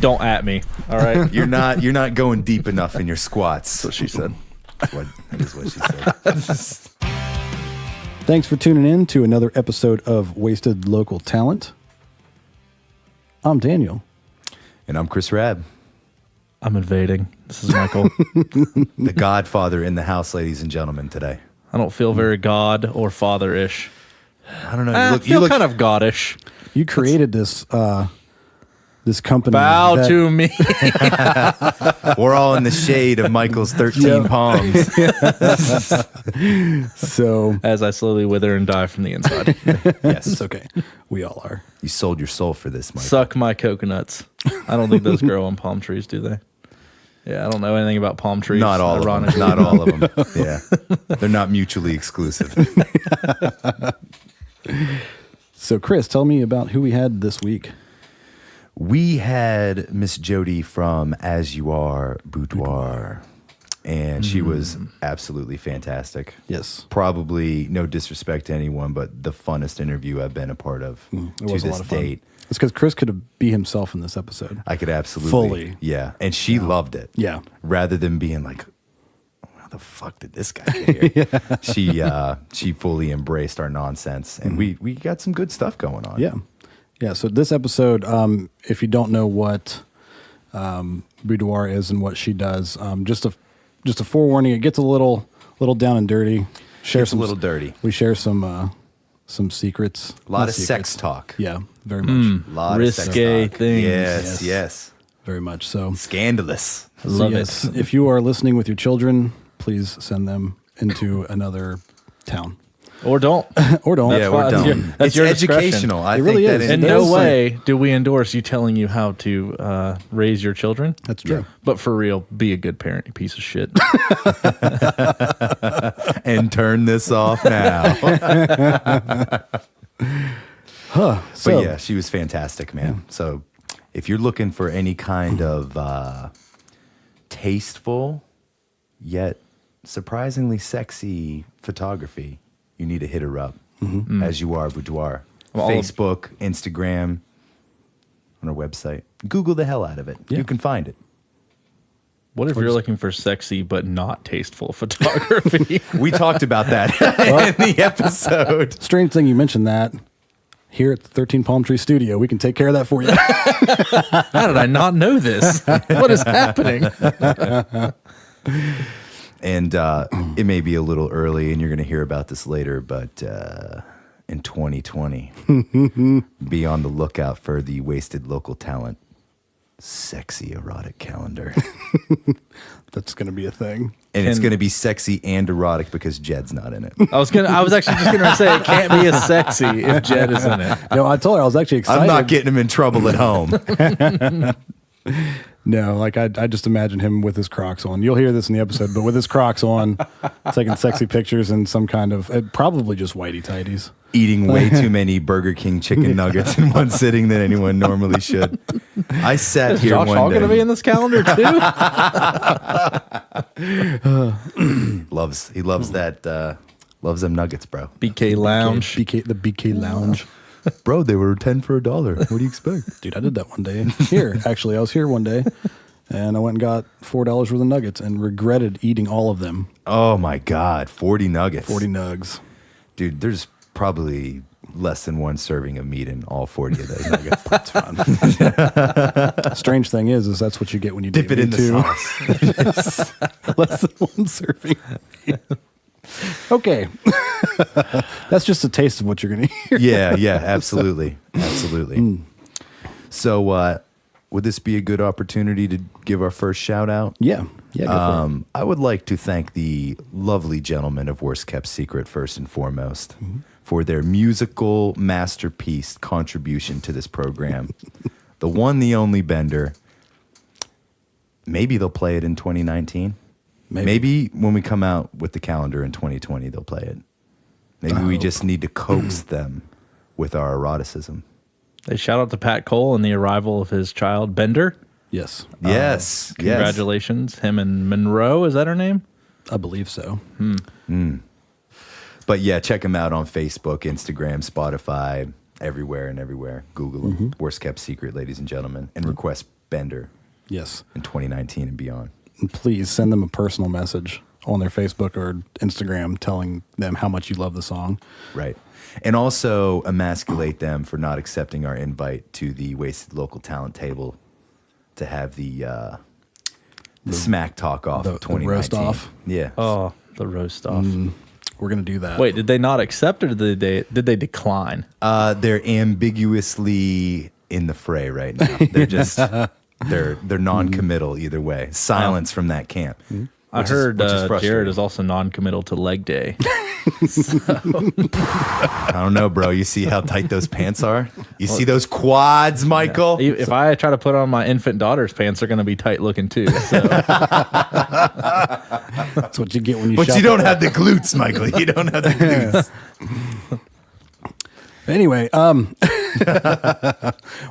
Don't at me. All right. You're not going deep enough in your squats. That's what she said. That is what she said. Thanks for tuning in to another episode of Wasted Local Talent. I'm Daniel. And I'm Chris Rabb. I'm invading. This is Michael. The Godfather in the house, ladies and gentlemen, today. I don't feel very God or father-ish. I don't know. I feel kind of goddish. You created this company. Bow to me. We're all in the shade of Michael's 13 palms. So As I slowly wither and die from the inside. Yes. it's okay. We all are. You sold your soul for this, Michael. Suck my coconuts. I don't think those grow on palm trees, do they? Yeah, I don't know anything about palm trees. Not all of them. Not all of them. Yeah. They're not mutually exclusive. So, Chris, tell me about who we had this week. We had Miss Jodi from As You Are Boudoir, and she was absolutely fantastic. Yes. Probably, no disrespect to anyone, but the funnest interview I've been a part of It to was a this lot of fun. date. It's because Chris could have be himself in this episode. I could absolutely. Fully. Yeah. And she loved it. Yeah. Rather than being like, how the fuck did this guy get here? She fully embraced our nonsense, and we got some good stuff going on. Yeah. Yeah. So this episode, if you don't know what Boudoir is and what she does, just a forewarning, it gets a little down and dirty. It's a little dirty. We share some secrets. A lot of sex talk. Yeah, very much. A lot Risqué of sex talk. things. Yes. Very much so. Scandalous. Love yes, it. if you are listening with your children, please send them into another town. Or don't. Or don't. Yeah, or don't. That's It's your discretion. educational. I It really think is. that In no way do we endorse you telling you how to raise your children. That's true. But for real, be a good parent, you piece of shit. and turn this off now. So, But yeah, she was fantastic, man. So if you're looking for any kind of tasteful yet surprisingly sexy photography, you need to hit her up. As You Are Boudoir. Well, Facebook, Instagram, on our website. Google the hell out of it. Yeah. You can find it. What if you're looking for sexy but not tasteful photography? We talked about that in the episode. strange thing you mentioned that. Here at the 13 Palm Tree Studio, we can take care of that for you. How did I not know this? What is happening? And it may be a little early, and you're going to hear about this later, but in 2020, be on the lookout for the Wasted Local Talent sexy erotic calendar. That's going to be a thing. And it's going to be sexy and erotic because Jed's not in it. I was actually just gonna say it can't be as sexy if Jed is in it. No, I told her I was actually excited. I'm not getting him in trouble at home. No, like I just imagine him with his Crocs on. You'll hear this in the episode, but with his Crocs on, taking sexy pictures in some kind of, probably just whitey tighties. Eating way too many Burger King chicken nuggets in one sitting than anyone normally should. I sat here Josh one Hall day. gonna be in this calendar too? He loves that. Loves them nuggets, bro. BK Lounge. The BK Lounge. Bro, they were 10 for $1. What do you expect? Dude, I did that one day. Actually, I was here one day, and I went and got $4 worth of nuggets and regretted eating all of them. Oh my God, 40 nuggets. 40 nugs. Dude, there's probably less than one serving of meat in all 40 of those nuggets. That's fun. Strange thing is that's what you get when you Dip it in the too. sauce. Less than one serving. Okay. That's just a taste of what you're going to hear. Yeah, absolutely. Absolutely. So, would this be a good opportunity to give our first shout out? Yeah. Yeah. Go for it. I would like to thank the lovely gentlemen of Worst Kept Secret first and foremost for their musical masterpiece contribution to this program. The one, the only Bender. Maybe they'll play it in 2019. Maybe when we come out with the calendar in 2020, they'll play it. Maybe we just need to coax them with our eroticism. They shout out to Pat Cole and the arrival of his child Bender. Yes. Yes. Congratulations. Him and Monroe, is that her name? I believe so. But yeah, check them out on Facebook, Instagram, Spotify, everywhere. Google them. Worst Kept Secret, ladies and gentlemen. And request Bender Yes. in 2019 and beyond. And please send them a personal message on their Facebook or Instagram telling them how much you love the song. Right. And also emasculate them for not accepting our invite to the Wasted Local Talent table to have the smack talk off of 2019. The roast off. Yeah. Oh, the roast off. We're going to do that. Wait, did they not accept or did they decline? They're ambiguously in the fray right now. They're just they're non-committal either way. Silence from that camp. I heard which is frustrating. Jared is also non-committal to leg day. I don't know, bro. You see how tight those pants are? You see those quads, Michael? If I try to put on my infant daughter's pants, they're going to be tight looking too. So. That's what you get when you But shop you don't at- have the glutes, Michael. You don't have the glutes. Anyway,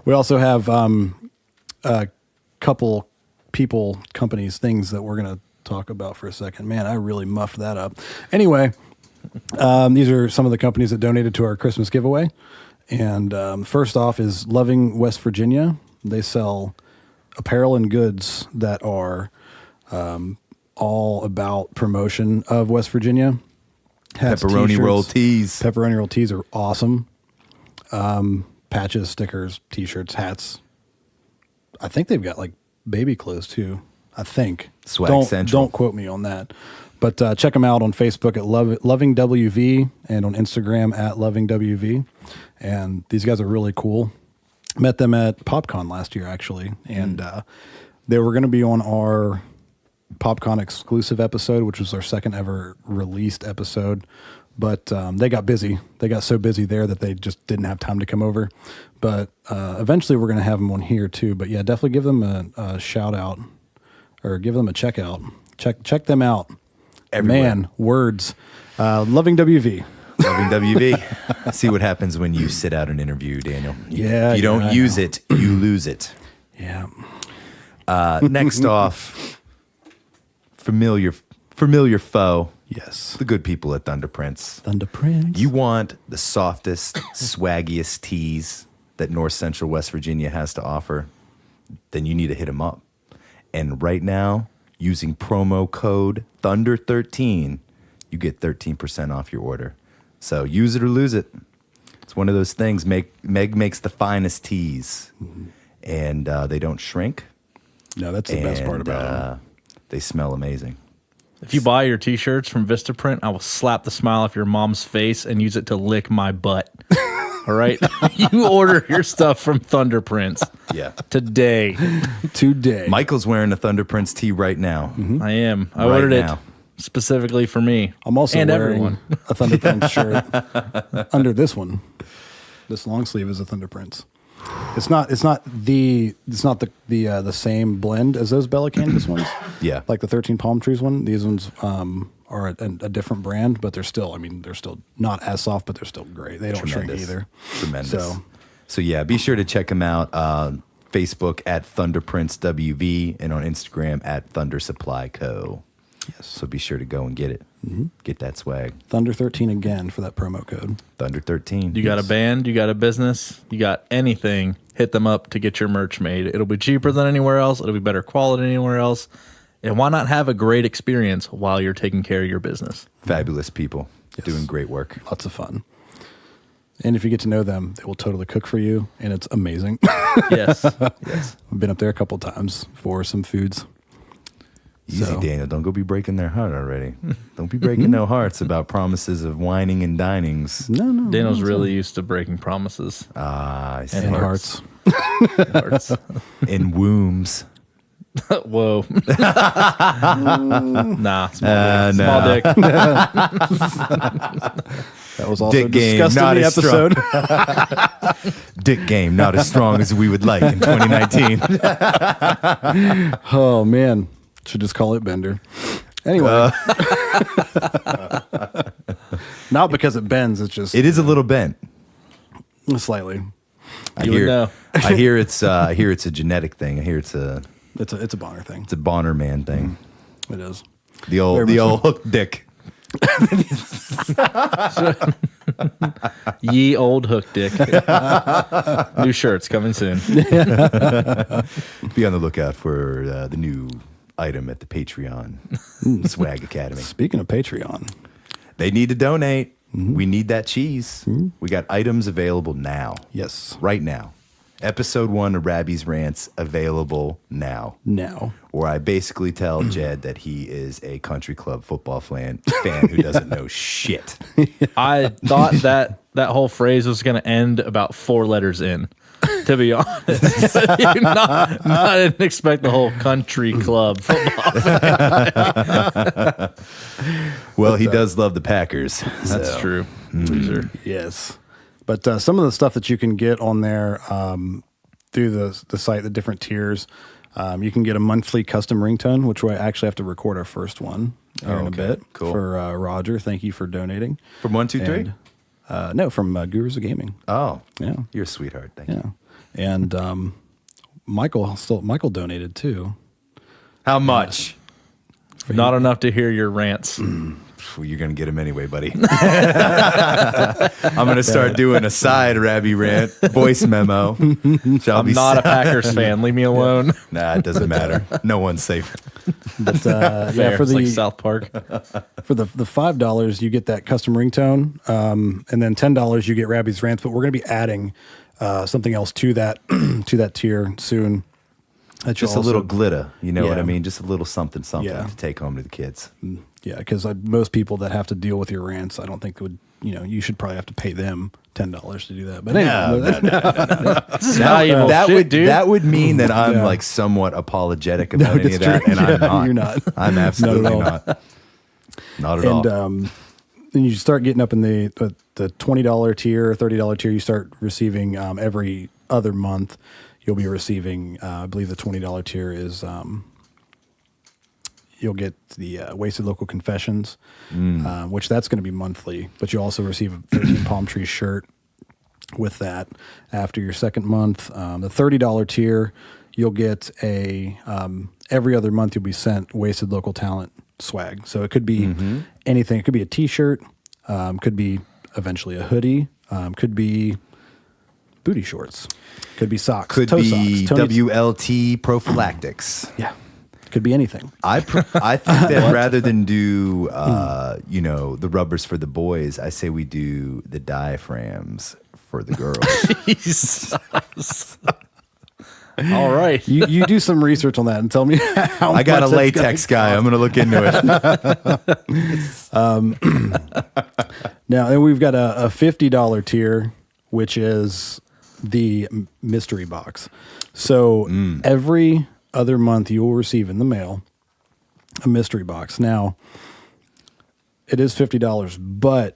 we also have a couple people, companies, things that we're going to talk about for a second. Man, I really muffed that up. Anyway, these are some of the companies that donated to our Christmas giveaway. And first off is Loving West Virginia. They sell apparel and goods that are all about promotion of West Virginia. Hats, Pepperoni t-shirts. roll tees. Pepperoni roll tees are awesome. Patches, stickers, t-shirts, hats. I think they've got like baby clothes too. I think. Swag Central. Don't quote me on that. But check them out on Facebook at Loving WV and on Instagram at Loving WV. And these guys are really cool. Met them at PopCon last year actually, and they were going to be on our PopCon exclusive episode, which was our second ever released episode. But they got busy. They got so busy there that they just didn't have time to come over. But eventually we're going to have them on here too. But yeah, definitely give them a shout out or give them a check out. Check them out. Everywhere. Man, words. Loving WV. Loving WV. See what happens when you sit out an interview, Daniel. Yeah, If you don't I use know. it, you lose it. Yeah. Next off, familiar foe. Yes. The good people at Thunder Prince. Thunder Prince. You want the softest, swaggiest tees that North Central West Virginia has to offer, then you need to hit them up. And right now, using promo code Thunder13, you get 13% off your order. So use it or lose it. It's one of those things. Meg makes the finest tees, and they don't shrink. No, that's the best part about them. They smell amazing. If you buy your t-shirts from Vistaprint, I will slap the smile off your mom's face and use it to lick my butt. All right? You order your stuff from Thunder Prince Yeah. today. Today. Michael's wearing a Thunder Prince tee right now. I am. I Right ordered now. it specifically for me. I'm also and wearing everyone. a Thunder Prince shirt under this one. This long sleeve is a Thunder Prince. It's not the same blend as those Bella Canvas ones. Yeah. Like the 13 Palm Trees one. These ones are a different brand, but they're still not as soft, but they're still great. They don't shrink Tremendous. either. Tremendous. So yeah, be sure to check them out. Facebook at Thunder Prince WV and on Instagram at Thunder Supply Co. Yes. So be sure to go and get it. Get that swag. Thunder 13 again for that promo code. Thunder 13. You got a band, you got a business, you got anything, hit them up to get your merch made. It'll be cheaper than anywhere else. It'll be better quality than anywhere else. And why not have a great experience while you're taking care of your business? Fabulous people Yes. doing great work. Lots of fun. And if you get to know them, they will totally cook for you, and it's amazing. Yes. Yes. I've been up there a couple times for some foods. Easy, So- Daniel. Don't go be breaking their heart already. Don't be breaking no hearts about promises of whining and dinings. No. Daniel's really used to breaking promises. I see. And And hearts. Hearts. In wombs. Whoa. Nah. Small dick. no. Small dick. That was also Dick game, discussed not in the as strong. episode. Dick game, not as strong as we would like in 2019. Oh, man. Should just call it Bender. Anyway. Not because it bends, it's just It is a little bent. slightly. I You would hear. know. I hear it's. I hear it's a genetic thing. I hear it's a It's a Bonner thing. Bonner man thing. It is. The old Very much hook dick. Ye old hook dick. New shirts coming soon. Be on the lookout for the new item at the Patreon Swag Academy. Speaking of Patreon, They need to donate. We need that cheese. We got items available now. yes, Right now. Episode 1 of Rabbi's Rants available now. now. Where I basically tell Jed that he is a country club football fan who doesn't know shit. I thought that whole phrase was going to end about 4 letters in, to be honest. I didn't expect the whole country club football. Well, he does love the Packers. That's so. true. Loser. Yes. But some of the stuff that you can get on there through the site, the different tiers, you can get a monthly custom ringtone, which we actually have to record our first one here in a bit. Cool. For Roger. Thank you for donating. From 1, 2, 3? No, from Gurus of Gaming. Oh, Yeah. You're a sweetheart. Thank you. Yeah. And Michael donated too. How much? Not enough to hear your rants. Well, you're going to get him anyway, buddy. I'm going to start doing a side Rabbi rant voice memo. I'm not a Packers fan. Leave me alone. Nah, it doesn't matter. No one's safe. But Fair. yeah, for It's the like South Park. for the $5, you get that custom ringtone, and then $10 you get Rabbi's Rants. But we're going to be adding something else to that to that tier soon. That Just you'll a little also- glitter. You know what Yeah. I mean? Just a little something Yeah. to take home to the kids. Yeah, because most people that have to deal with your rants, I don't think would. You should probably have to pay them $10 to do that. But anyway, This is valuable that shit, would dude. that would mean that I'm Yeah. like somewhat apologetic about any of that's that, true. and I'm Yeah, not. you're not. I'm absolutely all. not. Not at and all. then you start getting up in the $20 tier, $30 tier. You start receiving every other month. You'll be receiving, I believe, the $20 tier is. You'll get the Wasted Local Confessions, which that's going to be monthly, but you also receive a 13 Palm Trees shirt with that after your second month. The $30 tier, you'll get a every other month you'll be sent Wasted Local Talent swag. So it could be anything. It could be a T-shirt, could be eventually a hoodie, could be booty shorts, could be socks, Could toe be socks, WLT prophylactics. yeah, could be anything. I think that rather than do the rubbers for the boys, I say we do the diaphragms for the girls. Jesus. All right. You do some research on that and tell me how I got a much that's latex guy. I'm going to look into it. Now, and we've got a $50 tier, which is the mystery box. So every other month you will receive in the mail a mystery box. Now, it is $50, but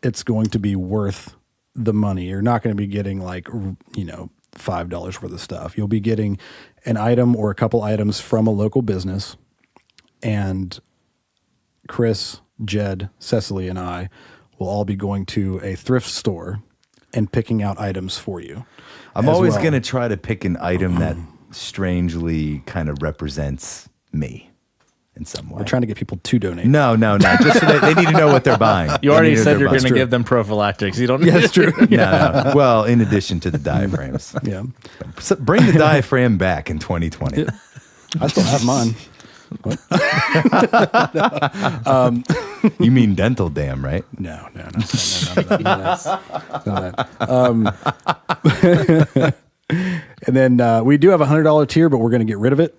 it's going to be worth the money. You're not going to be getting $5 worth of stuff. You'll be getting an item or a couple items from a local business, and Chris, Jed, Cecily, and I will all be going to a thrift store and picking out items for you. I'm as always well. going to try to pick an item that strangely kind of represents me in some way. We're trying to get people to donate. No. Just so they need to know what they're buying. You They already need to know said what you're they're going to buying. give them prophylactics. You don't. Yeah, that's true. No. Well, in addition to the diaphragms. Yeah. So bring the diaphragm back in 2020. I still have mine. You mean dental dam, right? No, none of that. And then we do have a $100 tier, but we're going to get rid of it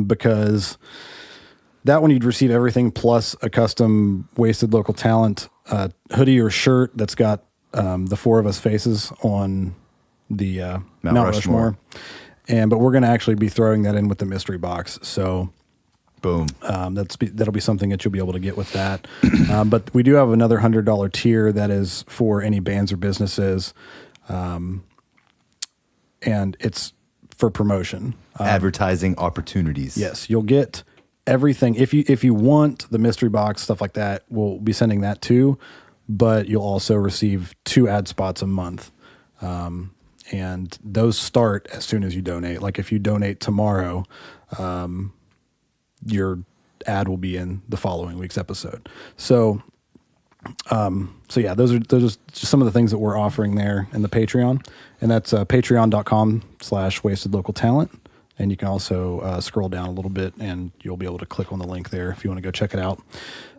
because that one you'd receive everything plus a custom Wasted Local Talent hoodie or shirt that's got the four of us faces on the Mount Rushmore. But we're going to actually be throwing that in with the mystery box. So Boom. that'll be something that you'll be able to get with that. But we do have another $100 tier that is for any bands or businesses. And it's for promotion. Advertising opportunities. Yes, you'll get everything. If you want the mystery box, stuff like that, we'll be sending that too. But you'll also receive 2 ad spots a month. And those start as soon as you donate. Like if you donate tomorrow, your ad will be in the following week's episode. So So yeah, those are just some of the things that we're offering there in the Patreon, and that's patreon.com/wastedlocaltalent. And you can also scroll down a little bit and you'll be able to click on the link there if you want to go check it out.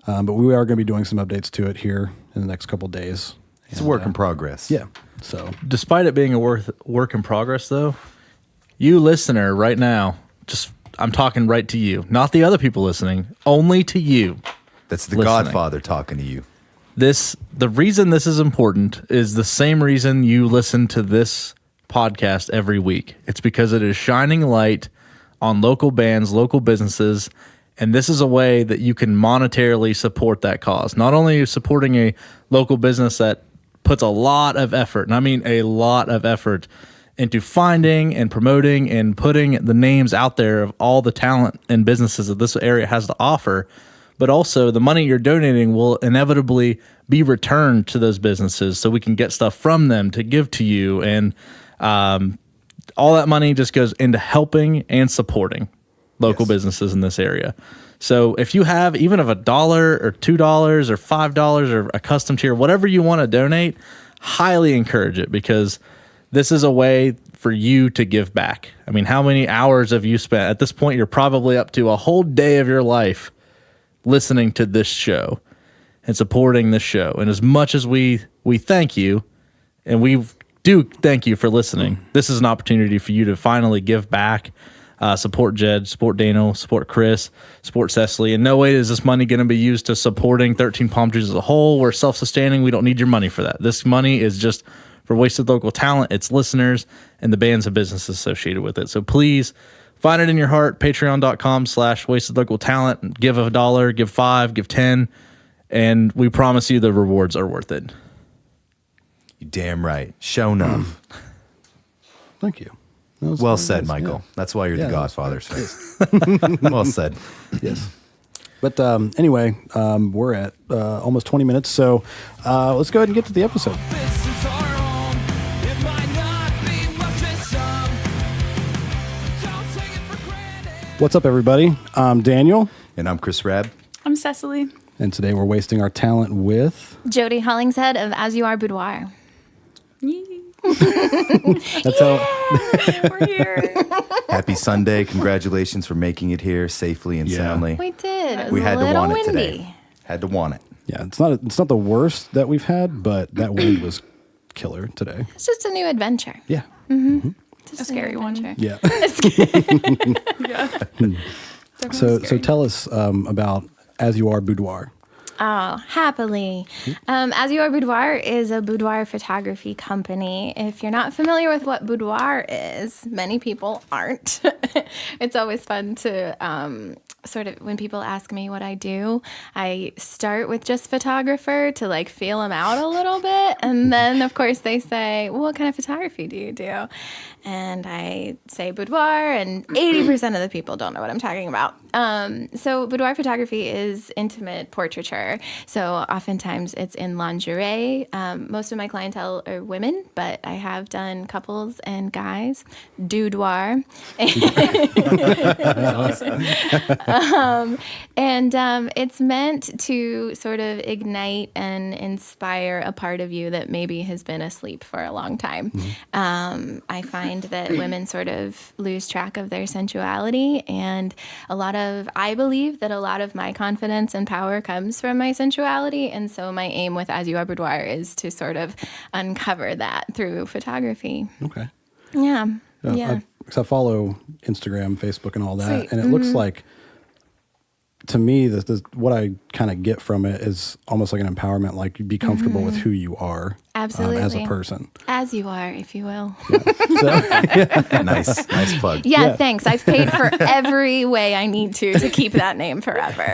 But we are going to be doing some updates to it here in the next couple of days. It's a work in progress. Yeah. So Despite it being a work in progress, though, you listener right now, I'm talking right to you, not the other people listening, only to you. That's the listening. Godfather talking to you. The reason this is important is the same reason you listen to this podcast every week. It's because it is shining light on local bands, local businesses, and this is a way that you can monetarily support that cause. Not only are you supporting a local business that puts a lot of effort, and I mean a lot of effort, into finding and promoting and putting the names out there of all the talent and businesses that this area has to offer, but also the money you're donating will inevitably be returned to those businesses so we can get stuff from them to give to you. And all that money just goes into helping and supporting local businesses in this area. So if you have even of $1 or $2 or $5 or a custom tier, whatever you want to donate, highly encourage it, because this is a way for you to give back. I mean, how many hours have you spent? At this point, you're probably up to a whole day of your life listening to this show and supporting this show. And as much as we thank you, and we do thank you for listening, this is an opportunity for you to finally give back, support Jed, support Daniel, support Chris, support Cecily. In no way is this money going to be used to supporting 13 Palm Trees as a whole. We're self-sustaining. We don't need your money for that. This money is just for Wasted Local Talent, its listeners, and the bands and businesses associated with it. So please find it in your heart, patreon.com/wastedlocaltalent. Give $1, give $5, give $10, and we promise you the rewards are worth it. You damn right. Show enough. thank you. Well said, Michael. Yeah. That's why you're Yeah, the that's Godfather, sir. Well said. Yes. But anyway, we're at almost 20 minutes, so let's go ahead and get to the episode. What's up, everybody? I'm Daniel, And I'm Chris Rabb. I'm Cecily. and today we're wasting our talent with... Jodi Hollingshead of As You Are Boudoir. That's how... We're here. Happy Sunday. Congratulations for making it here safely and Yeah. soundly. We did. It was We a had to little want it windy. today. Had to want it. Yeah, it's not the worst that we've had, but that wind was killer today. It's just a new adventure. Yeah. It's A scary one. Yeah. Yeah. So tell us about As You Are Boudoir. Oh, happily. As You Are Boudoir is a boudoir photography company. If you're not familiar with what boudoir is, many people aren't. It's always fun to sort of, when people ask me what I do, I start with just photographer to like feel them out a little bit. And then, of course, they say, well, what kind of photography do you do? And I say boudoir, and 80% of the people don't know what I'm talking about. So boudoir photography is intimate portraiture. So oftentimes it's in lingerie. Most of my clientele are women, but I have done couples and guys. Doudoir. And it's meant to sort of ignite and inspire a part of you that maybe has been asleep for a long time. I find that women sort of lose track of their sensuality, and I believe that a lot of my confidence and power comes from my sensuality, and so my aim with As You Are Boudoir is to sort of uncover that through photography. Okay. Yeah. Because I follow Instagram, Facebook, and all that, Sweet. and it looks like, to me, what I kind of get from it is almost like an empowerment, like you be comfortable with who you are as a Absolutely. person. As you are, if you will. Nice plug. Yeah, thanks. I've paid for every way I need to keep that name forever.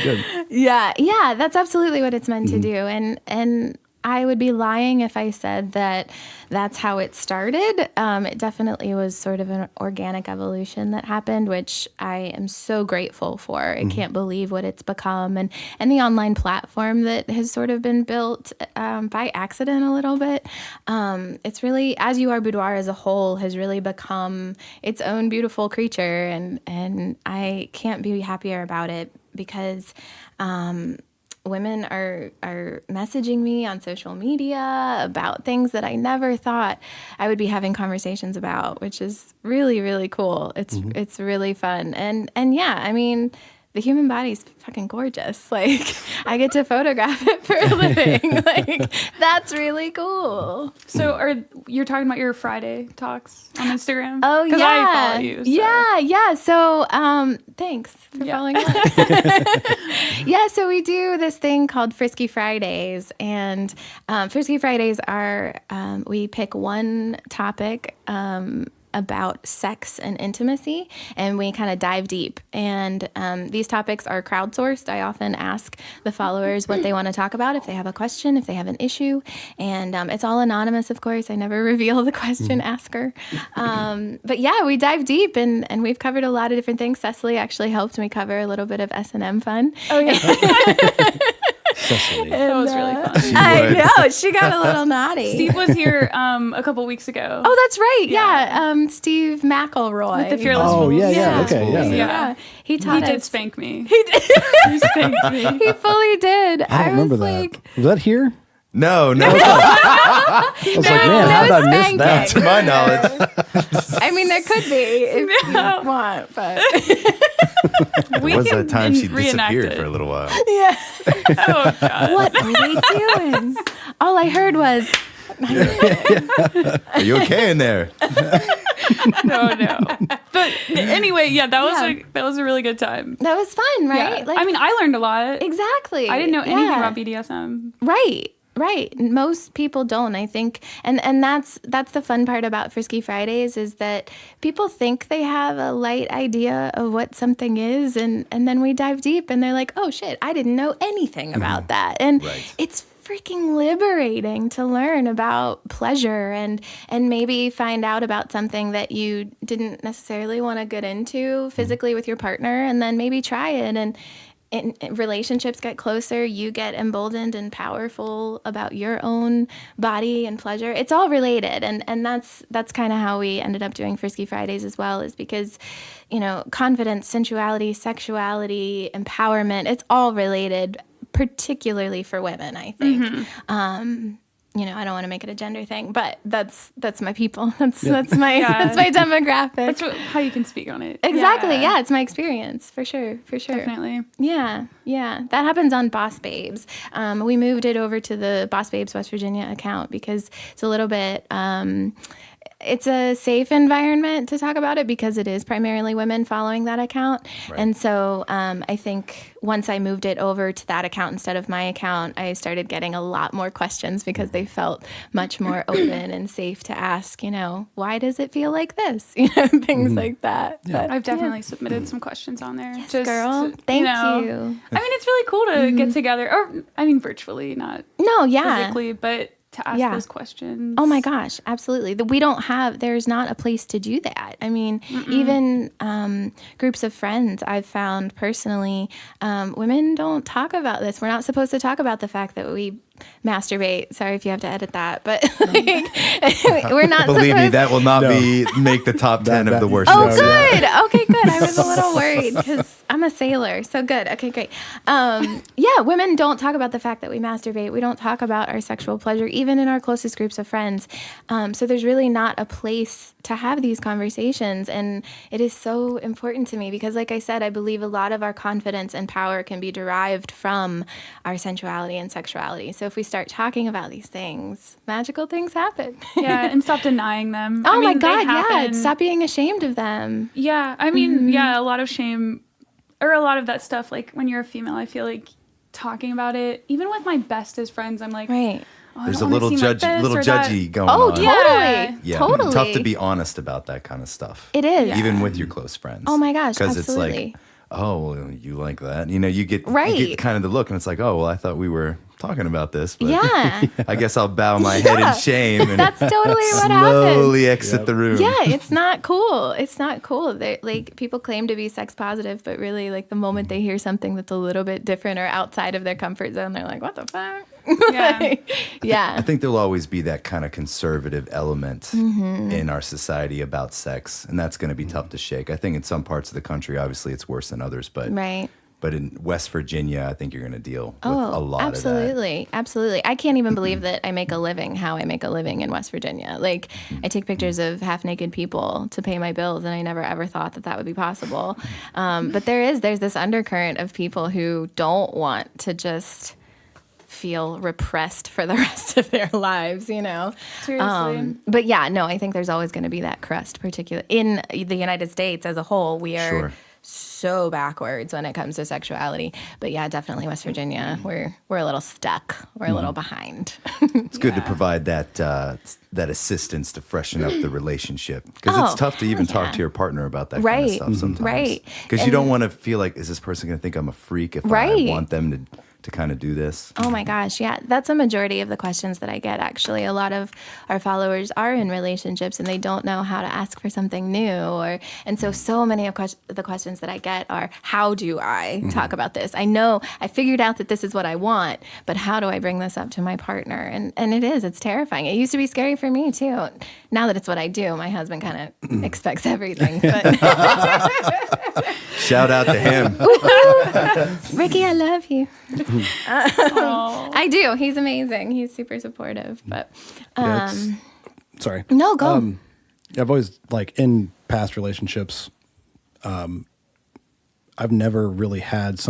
Good. Yeah, that's absolutely what it's meant to do. And I would be lying if I said that that's how it started. It definitely was sort of an organic evolution that happened, which I am so grateful for. I can't believe what it's become, and the online platform that has sort of been built by accident a little bit. It's really, As You Are Boudoir as a whole has really become its own beautiful creature, and I can't be happier about it because women are messaging me on social media about things that I never thought I would be having conversations about, which is really, really cool. It's really fun. And yeah, I mean, the human body is fucking gorgeous. Like, I get to photograph it for a living. Like, that's really cool. So you're talking about your Friday talks on Instagram? Oh, yeah. 'Cause I follow you. So. Yeah. So, thanks for following along. Yeah, so we do this thing called Frisky Fridays. And Frisky Fridays are, we pick one topic about sex and intimacy, and we kind of dive deep. And these topics are crowdsourced. I often ask the followers what they want to talk about, if they have a question, if they have an issue. And it's all anonymous, of course. I never reveal the question asker. But yeah, we dive deep, and we've covered a lot of different things. Cecily actually helped me cover a little bit of S&M fun. Oh, yeah. Cecily. That was really fun. I know. She got a little naughty. Steve was here a couple weeks ago. Oh, that's right. Yeah. Steve McElroy. With the Fearless Oh, Fools. yeah. Okay, yeah. Yeah. He taught He did us. spank me. He did. He spanked me. He fully did. I don't remember was that. like, Was that here? No. I was like, man, how did I miss spanking. that? To my knowledge. I mean, there could be if you want, but We It was can that time she reenact disappeared it. for a little while. yeah. Oh, God. What were they doing? All I heard was, Are you okay in there? No. But anyway, yeah, that was a really good time. that was fun, right? Yeah. I mean, I learned a lot. exactly. I didn't know anything Yeah. about BDSM. Right. Most people don't, I think. And that's the fun part about Frisky Fridays is that people think they have a light idea of what something is, and then we dive deep and they're like, oh shit, I didn't know anything about that. And Right. it's freaking liberating to learn about pleasure and maybe find out about something that you didn't necessarily want to get into physically with your partner, and then maybe try it, and relationships get closer, you get emboldened and powerful about your own body and pleasure. It's all related, and that's kind of how we ended up doing Frisky Fridays as well, is because, confidence, sensuality, sexuality, empowerment, it's all related, particularly for women, I think. I don't want to make it a gender thing, but that's my people. That's my that's my demographic. That's how you can speak on it. Exactly. Yeah, it's my experience for sure. Definitely. Yeah. That happens on Boss Babes. We moved it over to the Boss Babes West Virginia account because it's a little bit. It's a safe environment to talk about it because it is primarily women following that account. Right. And so I think once I moved it over to that account instead of my account, I started getting a lot more questions because they felt much more open and safe to ask, why does it feel like this? Things like that. Yeah. But, I've definitely submitted some questions on there. Yes, girl. Thank you. I mean, it's really cool to get together, or virtually, not No, yeah. physically, but to ask those questions. Oh my gosh, absolutely. There's not a place to do that. I mean, even groups of friends I've found personally, women don't talk about this. We're not supposed to talk about the fact that we masturbate. Sorry if you have to edit that, but we're not Believe me, supposed. that will not make the top 10 of the worst. Oh, shows. good. Okay, good. I was a little worried because I'm a sailor. So good. Okay, great. Women don't talk about the fact that we masturbate. We don't talk about our sexual pleasure, even in our closest groups of friends. So there's really not a place to have these conversations. And it is so important to me because, like I said, I believe a lot of our confidence and power can be derived from our sensuality and sexuality. So if we start talking about these things, magical things happen. Yeah, and stop denying them. Oh I mean, my they God, happen. Stop being ashamed of them. Yeah, I mean, a lot of shame, or a lot of that stuff, like when you're a female, I feel like talking about it, even with my bestest friends, I'm like, Right. oh, I There's a don't wanna little seem like this or that. judgy going Oh, on. totally. Yeah, Totally. tough to be honest about that kind of stuff. It is. Even with your close friends. Oh my gosh, Because it's absolutely. like, oh, well, you like that. You get Right. kind of the look, and it's like, oh, well, I thought we were talking about this. But Yeah. I guess I'll bow my head in shame and That's totally what happens. slowly exit the room. Yeah, it's not cool. It's not cool. Like people claim to be sex positive, but really, like the moment they hear something that's a little bit different or outside of their comfort zone, they're like, "What the fuck?" Yeah. Yeah. I think there'll always be that kind of conservative element Mm-hmm. in our society about sex, and that's going to be tough to shake. I think in some parts of the country, obviously, it's worse than others, but Right. But in West Virginia, I think you're going to deal with a lot of that. Absolutely. I can't even believe that I make a living how I make a living in West Virginia. Like, I take pictures of half-naked people to pay my bills, and I never ever thought that would be possible. But there's this undercurrent of people who don't want to just feel repressed for the rest of their lives, Seriously. But yeah, no, I think there's always going to be that crust, particularly in the United States as a whole. We are so backwards when it comes to sexuality. But yeah, definitely West Virginia, we're a little stuck. We're a little behind. It's good to provide that assistance to freshen up the relationship, because it's tough to even talk to your partner about that kind of stuff sometimes. Right. Because you don't want to feel like, is this person going to think I'm a freak if I want them to kind of do this? Oh my gosh, yeah. That's a majority of the questions that I get, actually. A lot of our followers are in relationships and they don't know how to ask for something new. And so many of the questions that I get are, how do I talk about this? I know I figured out that this is what I want, but how do I bring this up to my partner? And it's terrifying. It used to be scary for me too. Now that it's what I do, my husband kind of expects everything. But Shout out to him. Ricky, I love you. I do. He's amazing. He's super supportive. But sorry. No, go. I've always, like, in past relationships, I've never really had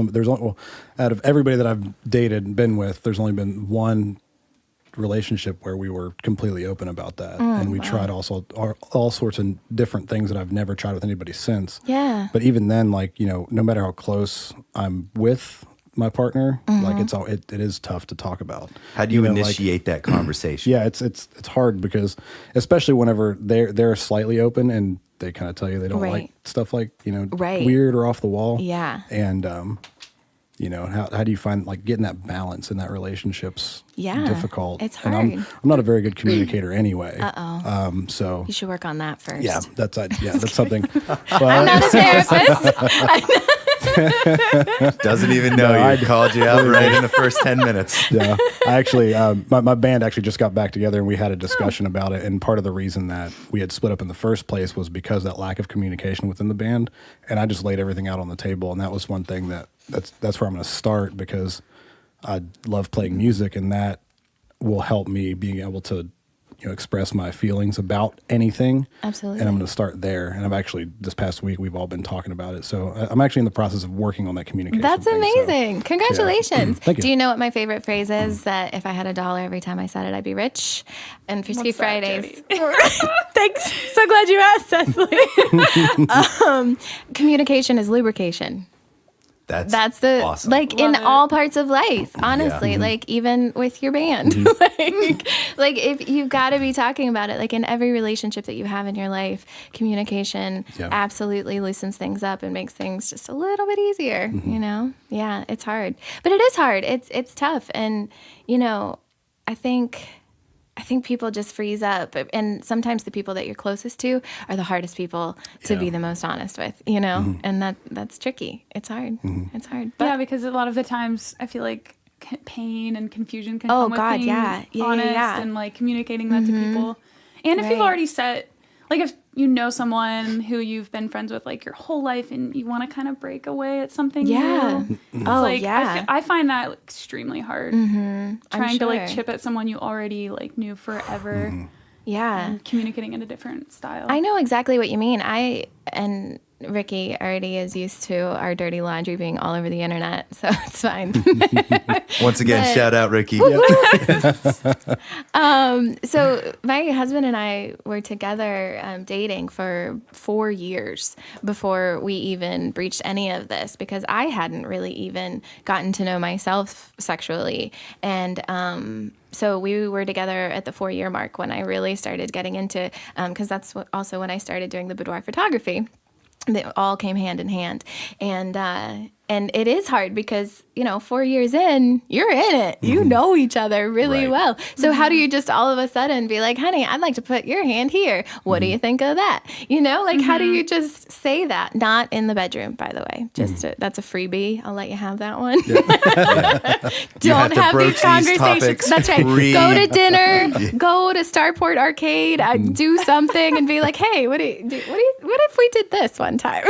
out of everybody that I've dated and been with, there's only been one relationship where we were completely open about that. And we tried also all sorts of different things that I've never tried with anybody since. Yeah. But even then, like, no matter how close I'm with my partner, like, it is tough to talk about. How do you initiate that conversation? Yeah, it's hard, because especially whenever they're slightly open and they kind of tell you they don't like stuff like, weird or off the wall. Yeah. And how do you find, like, getting that balance in that relationship's difficult. It's hard. And I'm not a very good communicator anyway. So you should work on that first. yeah, that's something. I'm not a therapist. Doesn't even know I called you out right in the first 10 minutes. Yeah, I actually, my band actually just got back together and we had a discussion about it. And part of the reason that we had split up in the first place was because that lack of communication within the band. And I just laid everything out on the table, and that was one thing that's where I'm going to start, because I love playing music, and that will help me being able to express my feelings about anything. Absolutely. And I'm going to start there. And I've actually, this past week, we've all been talking about it. So I'm actually in the process of working on that communication. That's amazing. So, congratulations. Thank you. Do you know what my favorite phrase is? That if I had $1 every time I said it, I'd be rich. And Risqué Fridays. Thanks. So glad you asked, Cecily. Communication is lubrication. That's the awesome. Like, in all parts of life, honestly, like, even with your band, like if you've got to be talking about it, like in every relationship that you have in your life, communication absolutely loosens things up and makes things just a little bit easier. Yeah, it's hard, but it is hard. It's tough, and I think people just freeze up, and sometimes the people that you're closest to are the hardest people to be the most honest with, and that's tricky. It's hard. It's hard. But because a lot of the times I feel like pain and confusion can come with being honest and like communicating that to people. And if you've already set, like, if you know someone who you've been friends with like your whole life and you want to kind of break away at something new. I find that extremely hard. Trying to like chip at someone you already like knew forever. And communicating in a different style. I know exactly what you mean. And Ricky already is used to our dirty laundry being all over the internet, so it's fine. Once again, shout out Ricky. So my husband and I were together dating for 4 years before we even breached any of this, because I hadn't really even gotten to know myself sexually. And so we were together at the 4-year mark when I really started getting into, because that's also when I started doing the boudoir photography. They all came hand in hand. And it is hard because, 4 years in, you're in it. You know each other really well. So how do you just all of a sudden be like, honey, I'd like to put your hand here. What do you think of that? How do you just say that? Not in the bedroom, by the way. Just that's a freebie. I'll let you have that one. Don't have these conversations. That's right. Go to dinner. Go to Starport Arcade. Do something and be like, hey, what if we did this one time?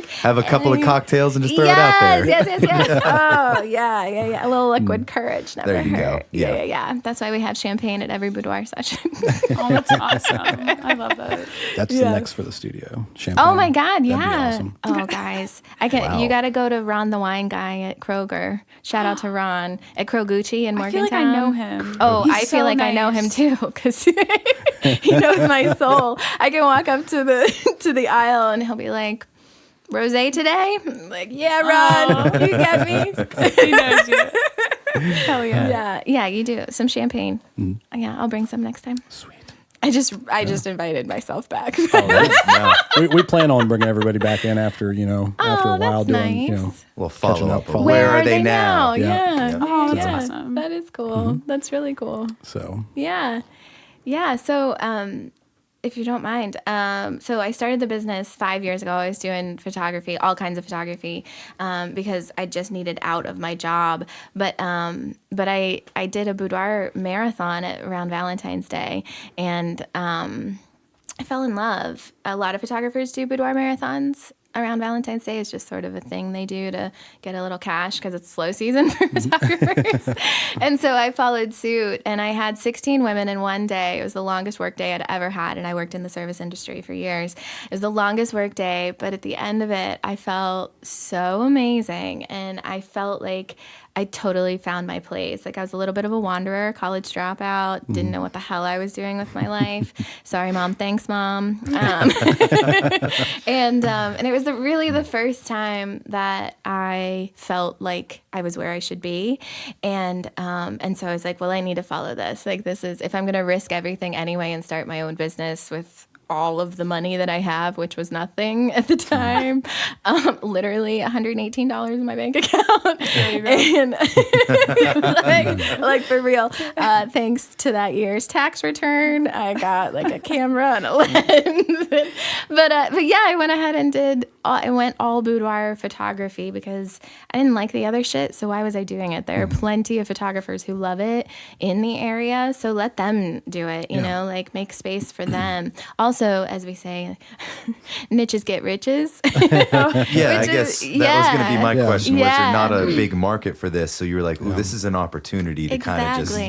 like have a couple of cocktails and just throw it out there. Yes. Oh, yeah. A little liquid courage never There you hurt. go. Yeah. Yeah. That's why we have champagne at every boudoir session. Oh, that's awesome. I love that. That's the next for the studio. Champagne. Oh my God, That'd be yeah. awesome. Oh, guys, you got to go to Ron, the wine guy at Kroger. Shout out to Ron at Krogucci in Morgantown. I feel like I know him. Oh, He's I so feel like I know him too because he knows my soul. I can walk up to the aisle and he'll be like, "Rosé today?" I'm like, yeah, Ron, you get me. He knows you. Hell yeah. Yeah, you do. Some champagne. Yeah, I'll bring some next time. Sweet. I just invited myself back. We plan on bringing everybody back in after after a while that's doing nice. We'll follow up. follow Where up. are they now? Yeah. Oh, that's Yeah. awesome. That is cool. That's really cool. So Yeah. So, if you don't mind, so I started the business 5 years ago. I was doing photography, all kinds of photography, because I just needed out of my job. But I did a boudoir marathon around Valentine's Day, and I fell in love. A lot of photographers do boudoir marathons around Valentine's Day. Is just sort of a thing they do to get a little cash because it's slow season for photographers. And so I followed suit, and I had 16 women in one day. It was the longest work day I'd ever had, and I worked in the service industry for years. It was the longest work day, but at the end of it, I felt so amazing, and I felt like I totally found my place. Like I was a little bit of a wanderer, college dropout, didn't know what the hell I was doing with my life. Sorry, Mom. Thanks, Mom. And it was really the first time that I felt like I was where I should be. And so I was like, well, I need to follow this. Like this is, if I'm going to risk everything anyway and start my own business with all of the money that I have, which was nothing at the time, literally $118 in my bank account. And like for real, thanks to that year's tax return, I got like a camera and a lens. But yeah, I went ahead and I went all boudoir photography because I didn't like the other shit. So why was I doing it? There are plenty of photographers who love it in the area. So let them do it, you know, like make space for them. Also, as we say, niches get riches. Yeah, I guess that was going to be my question. Was there not a big market for this? So you were like, ooh, this is an opportunity to kind of just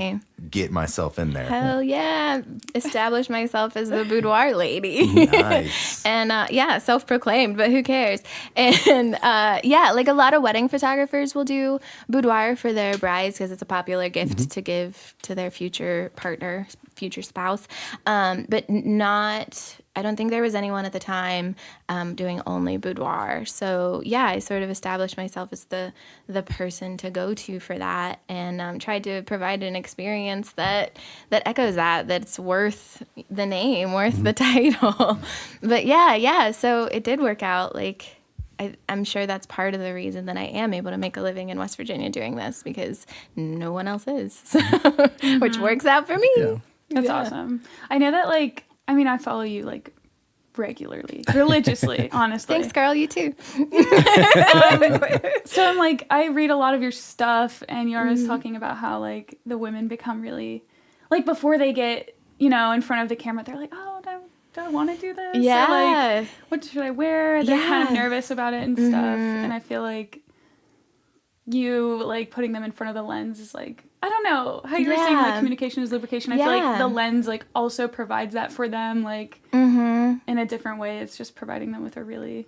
get myself in there. Hell yeah. Establish myself as the boudoir lady. Nice. And self-proclaimed, but who cares? And like a lot of wedding photographers will do boudoir for their brides because it's a popular gift to give to their future partner, future spouse. But I don't think there was anyone at the time doing only boudoir. So yeah, I sort of established myself as the person to go to for that, and tried to provide an experience that echoes that's worth the name, worth the title. But yeah, so it did work out. Like I'm sure that's part of the reason that I am able to make a living in West Virginia doing this, because no one else is, which works out for me. Yeah. That's awesome. I know that, I follow you, regularly, religiously, honestly. Thanks, girl. You too. So I'm I read a lot of your stuff, and you're always talking about how, the women become really, before they get, in front of the camera, they're like, oh, do I want to do this? Yeah. Or, what should I wear? They're kind of nervous about it and stuff. And I feel like you, putting them in front of the lens is I don't know how you were saying communication is lubrication. I feel like the lens also provides that for them in a different way. It's just providing them with a really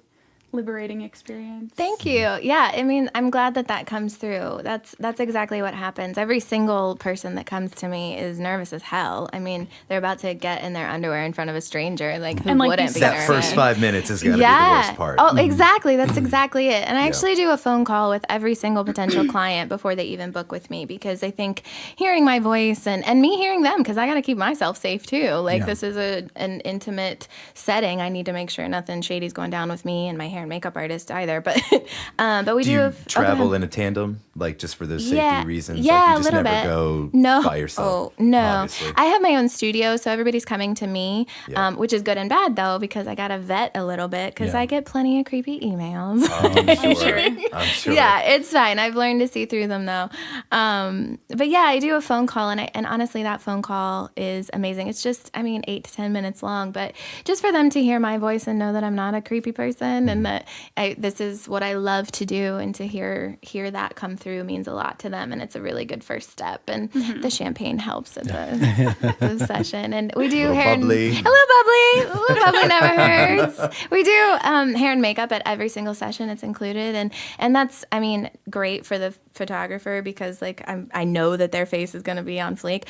liberating experience. Thank you. Yeah, I'm glad that comes through. That's exactly what happens. Every single person that comes to me is nervous as hell. They're about to get in their underwear in front of a stranger. Who wouldn't be nervous? That first 5 minutes is going to be the worst part. Oh, exactly. That's exactly it. And I actually do a phone call with every single potential client before they even book with me, because I think hearing my voice and me hearing them, because I got to keep myself safe too. This is an intimate setting. I need to make sure nothing shady's going down with me and my hair and makeup artist either, but we do you travel in a tandem, just for those safety reasons? Yeah, you just a little never bit. Go by yourself. Oh no, obviously. I have my own studio, so everybody's coming to me, which is good and bad though, because I gotta vet a little bit, because I get plenty of creepy emails. I'm sure. Yeah, it's fine. I've learned to see through them though. But yeah, I do a phone call, and honestly, that phone call is amazing. It's just 8 to 10 minutes long, but just for them to hear my voice and know that I'm not a creepy person, and that this is what I love to do, and to hear that come through means a lot to them, and it's a really good first step. And the champagne helps at the session. And we do hair bubbly. a little bubbly never hurts. We do hair and makeup at every single session. It's included, and that's, I mean, great for the photographer, because like I know that their face is going to be on fleek.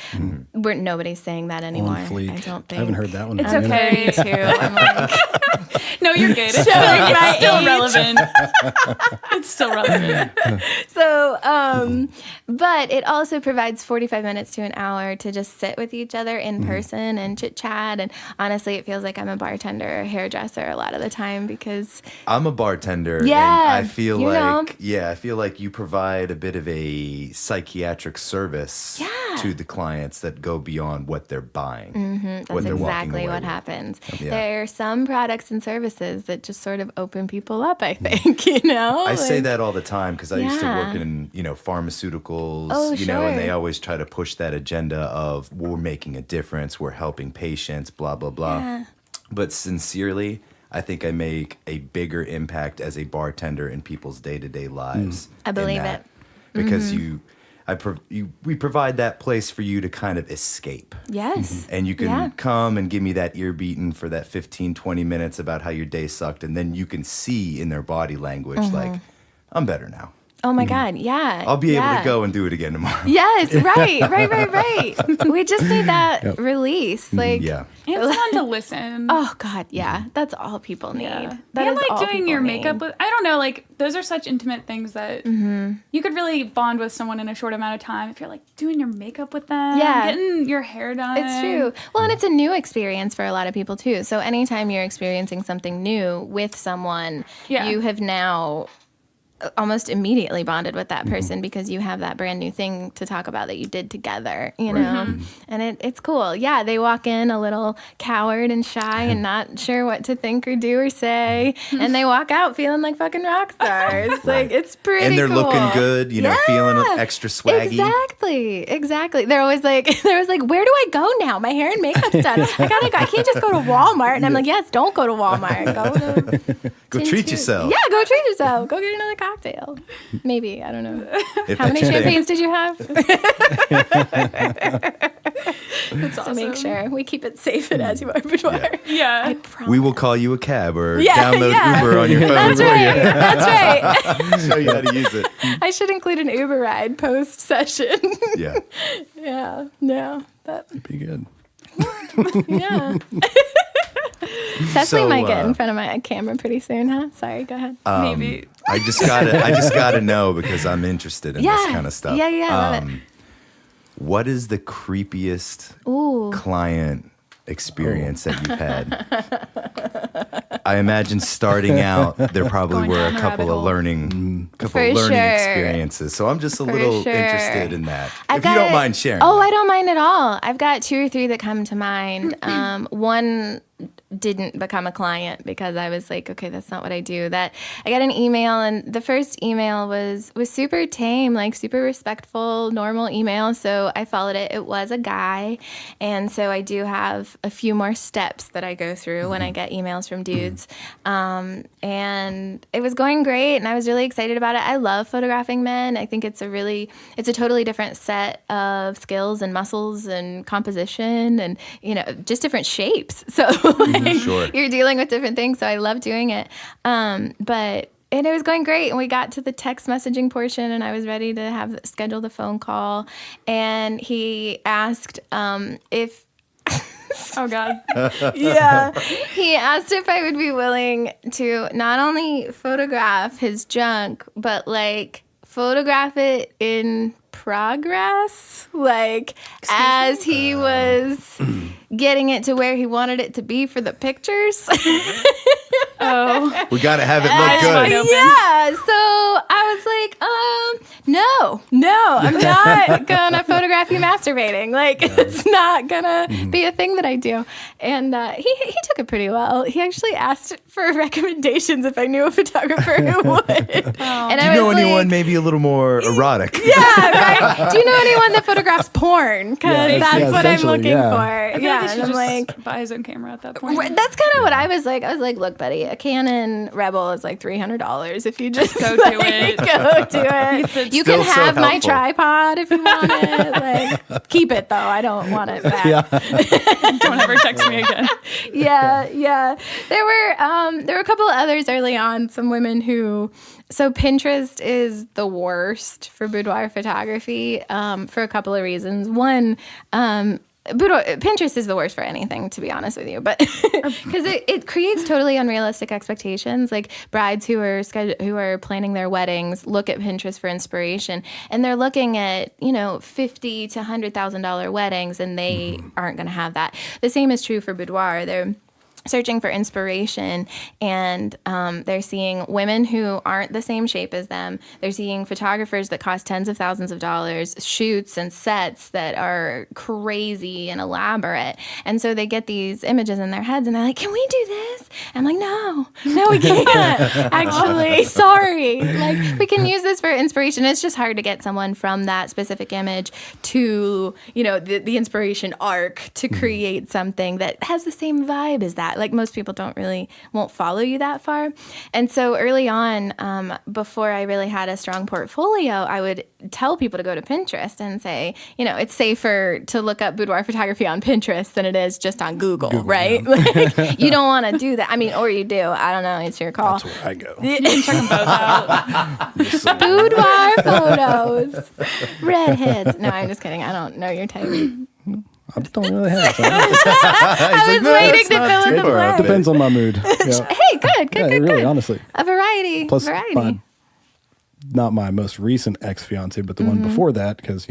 Nobody's saying that anymore. On fleek. I don't think. I haven't heard that one. It's in a minute. okay. Too. I'm like, No, you're good. It's still relevant. It's still relevant. So, but it also provides 45 minutes to an hour to just sit with each other in person and chit chat. And honestly, it feels like I'm a bartender or a hairdresser a lot of the time, because I'm a bartender. Yeah, And I feel you know. I feel like you provide a bit of a psychiatric service to the clients that go beyond what they're buying. that's exactly what happens. Yeah. There are some products and services that just sort of open people up, I think, you know? I say that all the time because I used to work in, pharmaceuticals, and they always try to push that agenda of we're making a difference, we're helping patients, blah, blah, blah. Yeah. But sincerely, I think I make a bigger impact as a bartender in people's day-to-day lives. I believe it. Because we provide that place for you to kind of escape. Yes. And you can come and give me that ear beating for that 15, 20 minutes about how your day sucked. And then you can see in their body language, like, I'm better now. Oh my God, yeah. I'll be able to go and do it again tomorrow. Yes, right. We just need that release. Like, Yeah. And it's fun to listen. oh God, yeah. That's all people need. Yeah. That And is all like doing people your need. makeup with, I don't know, like those are such intimate things that you could really bond with someone in a short amount of time if you're like doing your makeup with them, getting your hair done. It's true. Well, and it's a new experience for a lot of people too. So anytime you're experiencing something new with someone, you have now almost immediately bonded with that person because you have that brand new thing to talk about that you did together, you know? And it's cool. Yeah, they walk in a little coward and shy and not sure what to think or do or say, and they walk out feeling like fucking rock stars. Like, it's pretty And they're cool. looking good, feeling extra swaggy. Exactly. They're always like, where do I go now? My hair and makeup's done. I gotta go. I can't just go to Walmart. And I'm like, yes, don't go to Walmart. Go treat yourself. Yeah, go treat yourself. Go get another cocktail. Maybe. I don't know. If How many that's your thing. champagnes did you have? That's awesome. To make sure we keep it safe at As You Are Boudoir. Yeah. I promise. We will call you a cab or download Uber on your phone That's for right. you. That's right. Show you how to use it. I should include an Uber ride post session. Yeah. Yeah. No. Be good. Yeah. Teslie So, might get in front of my camera pretty soon, huh? Sorry, go ahead. Maybe. I just gotta know because I'm interested in this kind of stuff. Yeah, love it. What is the creepiest client experience that you've had? I imagine starting out, there probably Going were down a the couple rabbit of hole. learning For experiences. So I'm just a little sure. interested in that. If you don't mind sharing. Oh, I don't mind at all. I've got 2 or 3 that come to mind. One didn't become a client because I was like, okay, that's not what I do. That I got an email, and the first email was super tame, like super respectful, normal email. So I followed it. It was a guy, and so I do have a few more steps that I go through when I get emails from dudes. And it was going great, and I was really excited about it. I love photographing men. I think it's a totally different set of skills and muscles and composition and just different shapes. So Sure. you're dealing with different things. So I love doing it. And it was going great. And we got to the text messaging portion, and I was ready to schedule the phone call. And he asked if Oh God. he asked if I would be willing to not only photograph his junk, but like photograph it in progress, like as he was getting it to where he wanted it to be for the pictures. Oh. We got to have it look good. Yeah, so I was like, no, I'm not gonna photograph you masturbating. Like, it's not gonna be a thing that I do. And he took it pretty well. He actually asked for recommendations if I knew a photographer who would. And Do you know anyone maybe a little more erotic? Yeah, right. Do you know anyone that photographs porn? Because that's what I'm essentially, looking for. yeah. Like and I'm like, buy his own camera at that point. That's kind of what I was like. I was like, look, buddy, a Canon Rebel is like $300 if you just go do it. Go do it. You can have my tripod if you want it. Like, keep it though. I don't want it back. Yeah. Don't ever text me again. Yeah. There were a couple of others early on. Some women who. So Pinterest is the worst for boudoir photography for a couple of reasons. One, Pinterest is the worst for anything, to be honest with you, but because it creates totally unrealistic expectations. Like brides who are planning their weddings look at Pinterest for inspiration, and they're looking at $50,000 to $100,000 weddings, and they aren't going to have that. The same is true for boudoir. They're searching for inspiration, and they're seeing women who aren't the same shape as them. They're seeing photographers that cost tens of thousands of dollars, shoots and sets that are crazy and elaborate. And so they get these images in their heads, and they're like, can we do this? I'm like, no, we can't. Actually, sorry. Like, we can use this for inspiration. It's just hard to get someone from that specific image to, the inspiration arc to create something that has the same vibe as that. Like, most people won't follow you that far. And so early on, before I really had a strong portfolio, I would tell people to go to Pinterest and say, it's safer to look up boudoir photography on Pinterest than it is just on Google, right? Yeah. Like, you don't want to do that. I mean, or you do. I don't know. It's your call. That's where I go. You can check them both out. Boudoir photos. Redheads. No, I'm just kidding. I don't know your type. I don't really have time. I was waiting to fill in the blank. Depends on my mood. Yeah. Hey, good. Really, honestly. A variety. Plus, not my most recent ex-fiance, but the one before that, because,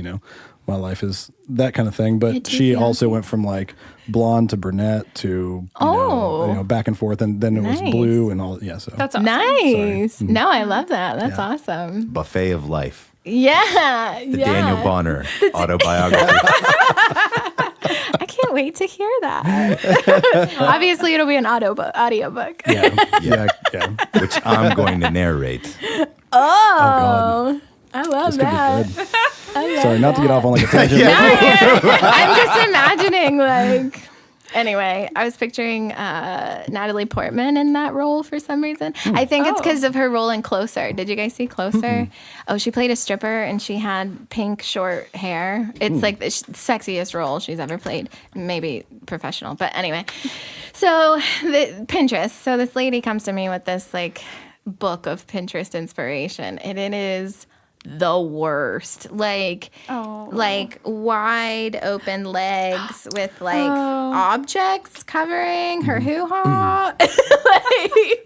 my life is that kind of thing. But she also went from like blonde to brunette to, back and forth. And then it was blue and all. Yeah. So that's awesome. Nice. No, I love that. That's awesome. Buffet of life. Yeah. The Daniel Bonner autobiography. I can't wait to hear that. Obviously, it'll be an audiobook. Yeah. Which I'm going to narrate. Oh, God. I love that. Sorry, not to get off on like a tangent. I'm just imagining Anyway, I was picturing Natalie Portman in that role for some reason. I think it's because of her role in Closer. Did you guys see Closer? Oh, she played a stripper and she had pink short hair. It's like the sexiest role she's ever played. Maybe professional, but anyway. So Pinterest. So this lady comes to me with this book of Pinterest inspiration, and it is the worst. Like wide open legs with objects covering her hoo-ha.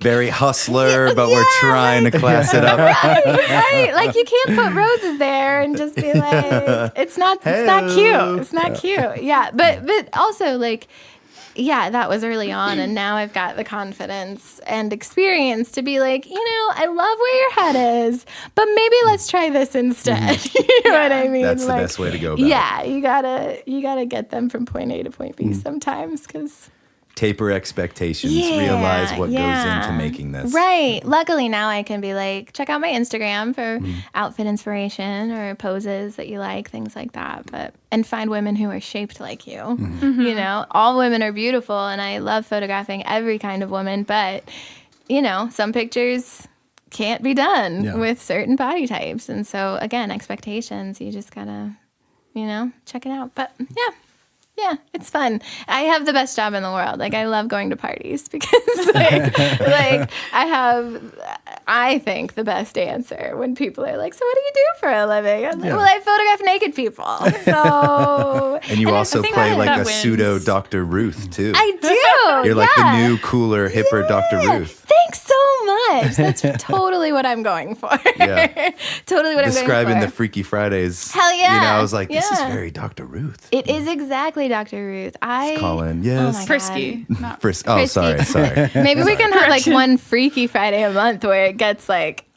Very hustler, but we're trying to class it up. Right. Like, you can't put roses there and just be like, it's not cute. It's not cute. Yeah. But also yeah, that was early on, and now I've got the confidence and experience to be like, I love where your head is, but maybe let's try this instead. You know what I mean? That's the best way to go about it. Yeah, you gotta get them from point A to point B sometimes, because taper expectations, realize what goes into making this. Right. Luckily now I can be like, check out my Instagram for outfit inspiration or poses that you like, things like that. And find women who are shaped like you. All women are beautiful, and I love photographing every kind of woman, but some pictures can't be done with certain body types. And so again, expectations, you just gotta, check it out. But yeah, it's fun. I have the best job in the world. I love going to parties because I have, I think, the best answer when people are like, so what do you do for a living? I'm like, well, I photograph naked people. So And you also play a pseudo Dr. Ruth too. I do. You're like the new, cooler, hipper Dr. Ruth. Thanks so much. That's totally what I'm going for. Yeah. Totally what I'm going for. Describing the Freaky Fridays. Hell yeah. I was like, this is very Dr. Ruth. It is exactly Dr. Ruth. Colin, yes. Oh my Frisky. God. Frisky. Oh, sorry. Maybe we can have one Freaky Friday a month where it gets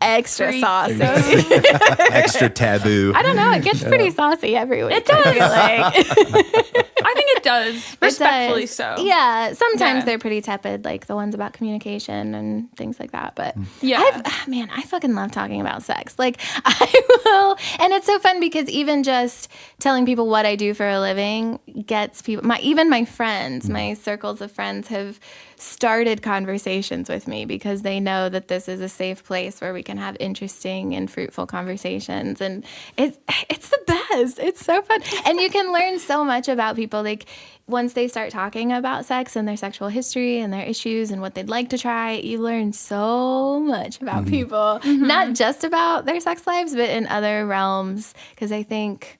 extra saucy. Extra taboo. I don't know. It gets pretty saucy every week. It does. I feel like. I think it does. Respectfully so. Yeah. Sometimes they're pretty tepid, like the ones about communication and things like that. But I fucking love talking about sex. Like I will. And it's so fun because even just telling people what I do for a living gets people, even my friends, my circles of friends have started conversations with me because they know that this is a safe place where we can have interesting and fruitful conversations, and it's the best. It's so fun, and you can learn so much about people. Like once they start talking about sex and their sexual history and their issues and what they'd like to try, you learn so much about people, not just about their sex lives, but in other realms. Because I think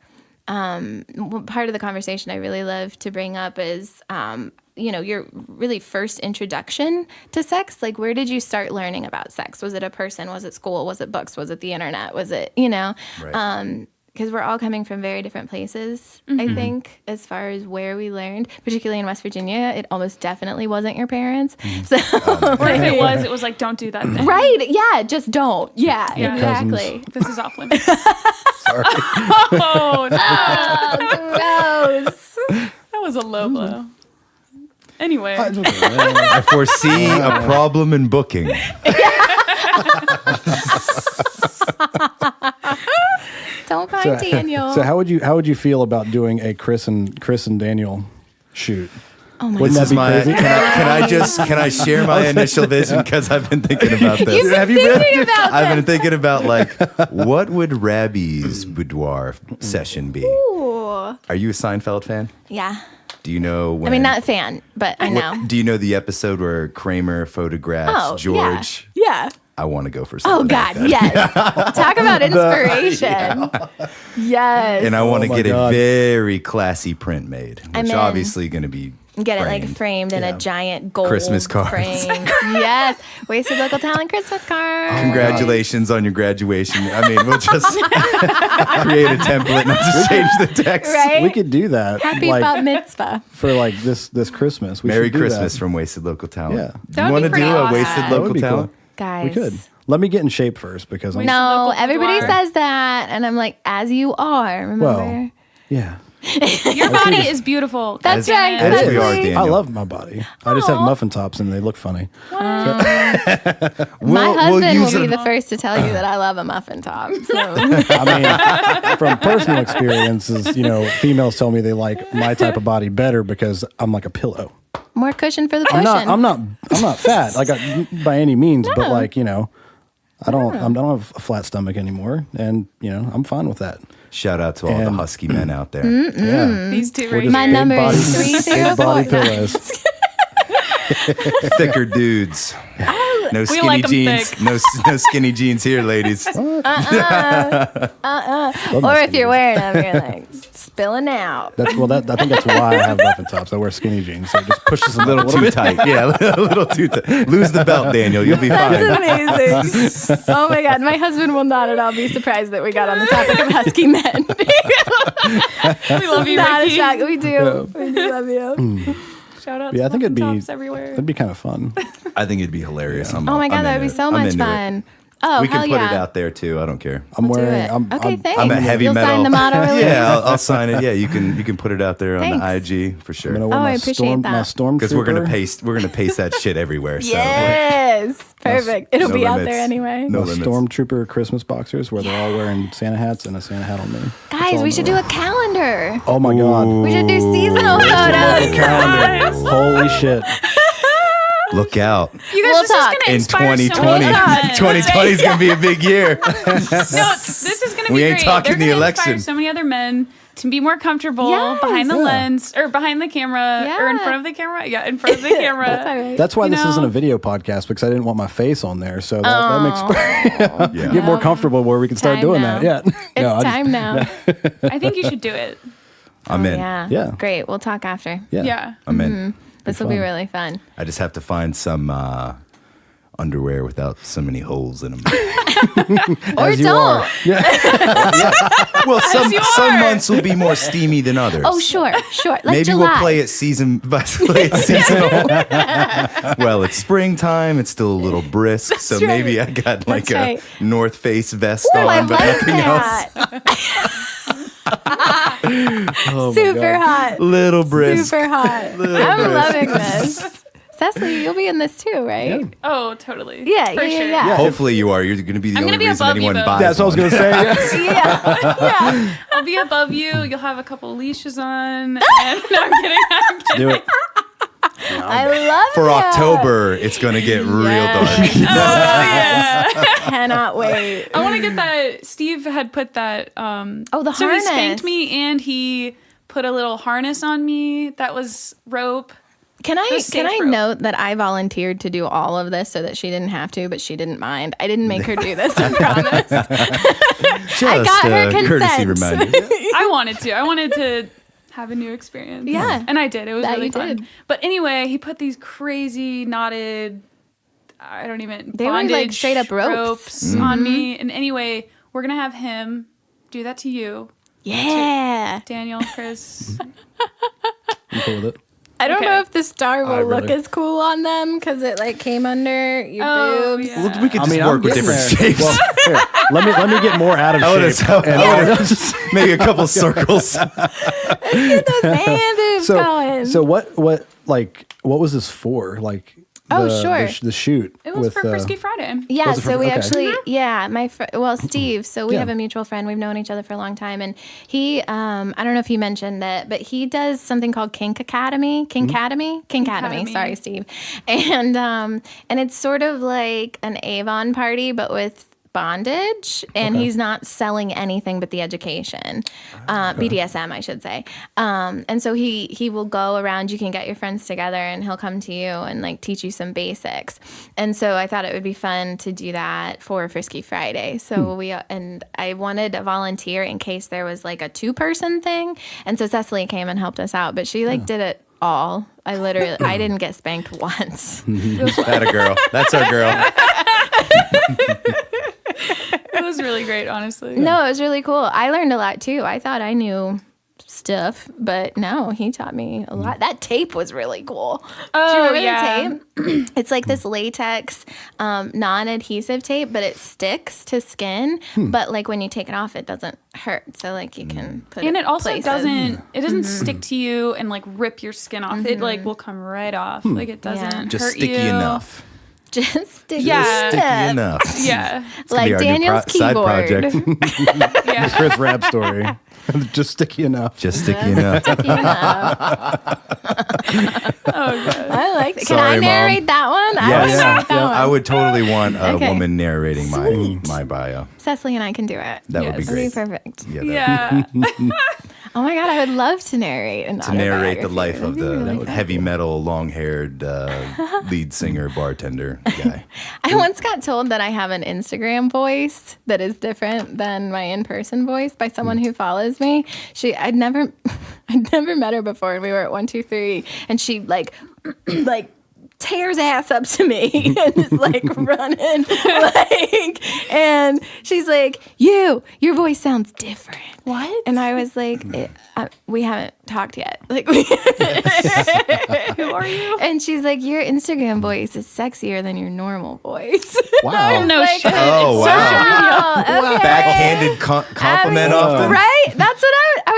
part of the conversation I really love to bring up is your really first introduction to sex. Like, where did you start learning about sex? Was it a person? Was it school? Was it books? Was it the internet? Was it, Right. Because we're all coming from very different places, I think, as far as where we learned, particularly in West Virginia. It almost definitely wasn't your parents. So, or if it was like, don't do that thing. Right. Yeah. Just don't. Yeah, exactly. This is off limits. Sorry. Oh, no. Gross. That was a low blow. Anyway. I foresee a problem in booking. Don't mind Daniel. So how would you feel about doing a Chris and Daniel shoot? Oh my This God. is my. Can I share my initial vision? Because I've been thinking about this. You've been thinking about I've been this. thinking about like, what would Rabbi's boudoir session be? Ooh. Are you a Seinfeld fan? Yeah. Do you know when? I mean, not a fan, but I know. Do you know the episode where Kramer photographs George? Yeah. I want to go for Oh something. God, like that. yes. Talk about inspiration. Yes. And I want to my get God. a very classy print made, I'm which in. obviously going to be Get framed. it like framed in a giant gold Christmas cards. frame. Yes. Wasted Local Talent Christmas card. Congratulations on your graduation. I mean, we'll just create a template and I'll just change the text. Right? We could do that. Happy like, bat mitzvah. for like this Christmas. We Merry should do Christmas that. from Wasted Local Talent. Yeah. That You would want be to do pretty a awesome. Wasted That would Local be cool. Talent? Guys. We could. Let me get in shape first because I'm. No, Local everybody boudoir. says that, and I'm like, as you are. Remember? Well, yeah. Your body is beautiful. That's As- right. as we are, exactly. Daniel. I love my body. I just have muffin tops and they look funny. My husband use will be it- the first to tell you that I love a muffin top. So. I mean, from personal experiences, females tell me they like my type of body better because I'm like a pillow. More cushion for the cushion. I'm not fat, like by any means, but like I don't have a flat stomach anymore, and I'm fine with that. Shout out to all the And- husky men out there. Yeah, These two We're right just My here. number body- is big body 304. pillows. Thicker dudes. No We skinny like 'em jeans. thick. No skinny jeans here, ladies. Or if you're wearing them, you're like spilling out. I think that's why I have muffin tops. I wear skinny jeans, so it just pushes them A little too tight. Yeah, a little too tight. Lose the belt, Daniel. You'll be fine. That's amazing. Oh my God. My husband will not at all be surprised that we got on the topic of husky men. We love you, Not a Ricky. shock. We do. We do love you. Shout out Yeah, to I think it'd be tops everywhere. That'd be kind of fun. I think it'd be hilarious. Oh my God. That would be so much fun. Oh, We hell can put yeah. it out there too. I don't care. I'm We'll do wearing. it. I'm, Okay, I'm, thanks. I'm a heavy You'll metal. sign the motto release? Yeah, I'll sign it. Yeah, you can put it out there on the Thanks. IG for sure. I'm gonna wear Oh, I my appreciate that. storm Because we're gonna Trooper- paste that shit everywhere. So Yes. Perfect. It'll No be out limits. there anyway. No my limits. Stormtrooper Christmas boxers where they're all wearing Santa hats and a Santa hat on me. That's Guys, all we I'm should do wearing. a calendar. Oh my God! We should do seasonal photos. Calendar. Holy shit! Look out. You guys, We'll this talk. is In going to inspire 2020, so many men. 2020 is gonna be a big year. No, this is going to be We ain't great. talking They're the gonna inspire election. so many other men to be more comfortable Yes. behind the Yeah. lens or behind the camera or in Yeah. front of the camera. Yeah, in front of the camera. That's all right. That's why You this isn't know- a video podcast because I didn't want my face on there. So that makes Yeah. get more comfortable where we can start Time doing now. that. Yeah, It's No, I just- time now. I think you should do it. I'm in. Yeah. Yeah. Great. We'll talk after. Yeah. I'm in. This will be fun. really fun. I just have to find some underwear without so many holes in them. Or As you don't. are. Well, you some are. months will be more steamy than others. Oh, sure. Like Maybe July. we'll play it seasonal. Well, it's springtime. It's still a little brisk, so right. maybe I got like That's right. a North Face vest Ooh, I on, but like nothing else. that. Super hot. Little brisk. Super hot. I'm loving this. Cecily, you'll be in this too, right? Yeah. Oh, totally. Yeah, For yeah, sure. yeah. Hopefully you are. You're going to be the I'm only gonna be reason above you, anyone though. buys That's what I was one. going to say. Yeah. I'll be above you. You'll have a couple leashes on. And, no, I'm kidding. I'm kidding. Do it. I love For it. October, it's going to get real dark. Oh, yeah. Cannot wait. I want to get that. Steve had put that. The So harness. he spanked me and he put a little harness on me that was rope. Can I safe rope. note that I volunteered to do all of this so that she didn't have to, but she didn't mind. I didn't make her do this, I promise. Just got her consent. courtesy reminder. I wanted to. I wanted to have a new experience. Yeah. And I did. It was That really you fun. did. But anyway, he put these crazy knotted, They were like bondage straight up ropes. on me. And anyway, we're going to have him do that to you, Yeah. Daniel, Chris. You cool with it? I don't Okay. know if the star will look really- as cool on them because it like came under your Oh, boobs. yeah. Well, we could I just mean, work I'm with getting different there. shapes. Well, here, let me get more out of shape. Maybe a couple circles. Those man boobs going. So what was this for? Like, Oh, the, sure. the shoot. It was for Frisky Friday. Yeah, Was it so for- we okay. actually, Steve. So we Yeah. have a mutual friend. We've known each other for a long time, and he, I don't know if he mentioned it, but he does something called Kink Academy. Academy. Sorry, Steve. And it's sort of like an Avon party, but with bondage, and he's not selling anything but the education, BDSM, I should say. And so he will go around. You can get your friends together, and he'll come to you and like teach you some basics. And so I thought it would be fun to do that for Frisky Friday. So I wanted a volunteer in case there was like a 2-person thing. And so Cecily came and helped us out, but she did it all. I didn't get spanked once. That a girl. That's our girl. It was really great, honestly. No, it was really cool. I learned a lot too. I thought I knew stuff, but no, he taught me a lot. That tape was really cool. Oh, Do you remember yeah. the tape? It's like this latex, non-adhesive tape, but it sticks to skin. But like when you take it off, it doesn't hurt. So like you can put And it it also places. doesn't stick to you and like rip your skin off. It like will come right off. Like it doesn't Just hurt sticky you. enough. Just sticky Yeah. Sticky enough. enough. Yeah. It's gonna be Like our new Daniel's side keyboard. project. Yeah. Chris rap story. Just sticky enough. Just sticky enough. Sticky enough. Oh god. I like that. Can Sorry, I Mom. narrate that one? I Yes. would narrate that one. I would totally want a Okay. woman narrating my bio. Cecily and I can do it. That would be Yes. great. That'd be perfect. Yeah. Yeah. Oh my god, I would love to narrate To narrate the life of the heavy metal, long-haired lead singer, bartender guy. I once got told that I have an Instagram voice that is different than my in-person voice by someone who follows me. I'd never met her before, and we were at 123, and she like tears ass up to me and is like running and she's like, your voice sounds different. What? And I was like, we haven't talked yet. Like, Who are you? and she's like, your Instagram voice is sexier than your normal voice. Wow. No like, shit. Oh, wow. okay. Backhanded compliment I mean, off the... right? That's what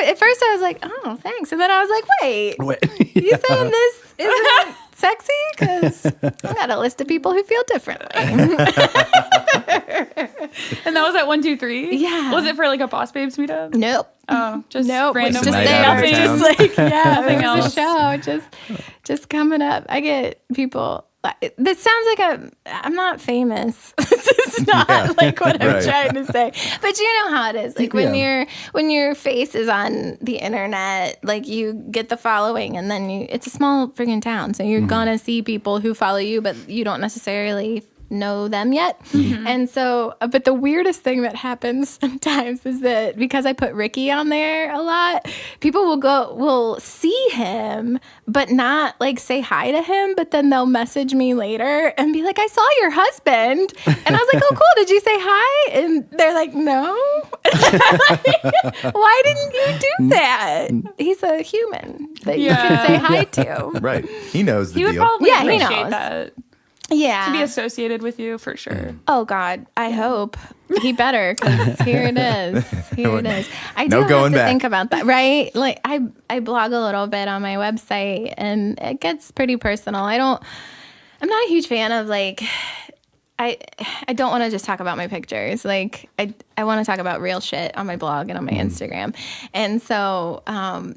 at first I was like, oh, thanks. And then I was like, wait, you saying this isn't sexy? Because I got a list of people who feel differently. And that was at 123? Yeah. Was it for like a Boss Babes meetup? Nope. Oh, just Nope. random. It's just night out of there. town. Just like, yeah, Nothing it was else. a show. Just coming up. I get people. This sounds like I'm not famous. This is not like what I'm Right. trying to say. But you know how it is. Like when Yeah. when your face is on the internet, like you get the following, and then it's a small friggin' town, so you're gonna see people who follow you, but you don't necessarily know them yet. And so, but the weirdest thing that happens sometimes is that because I put Ricky on there a lot, people will see him, but not like say hi to him, but then they'll message me later and be like, I saw your husband. And I was like, oh, cool. Did you say hi? And they're like, no. Why didn't you do that? He's a human that you can say hi to. Right. He knows the He would deal. probably Yeah, he appreciate knows. that. to be associated with you for sure. Oh God, I hope he better, because here it is. Here it is. I do No have going to back. think about that, right? Like I blog a little bit on my website, and it gets pretty personal. I'm not a huge fan of like. I don't want to just talk about my pictures. Like I want to talk about real shit on my blog and on my Instagram. And so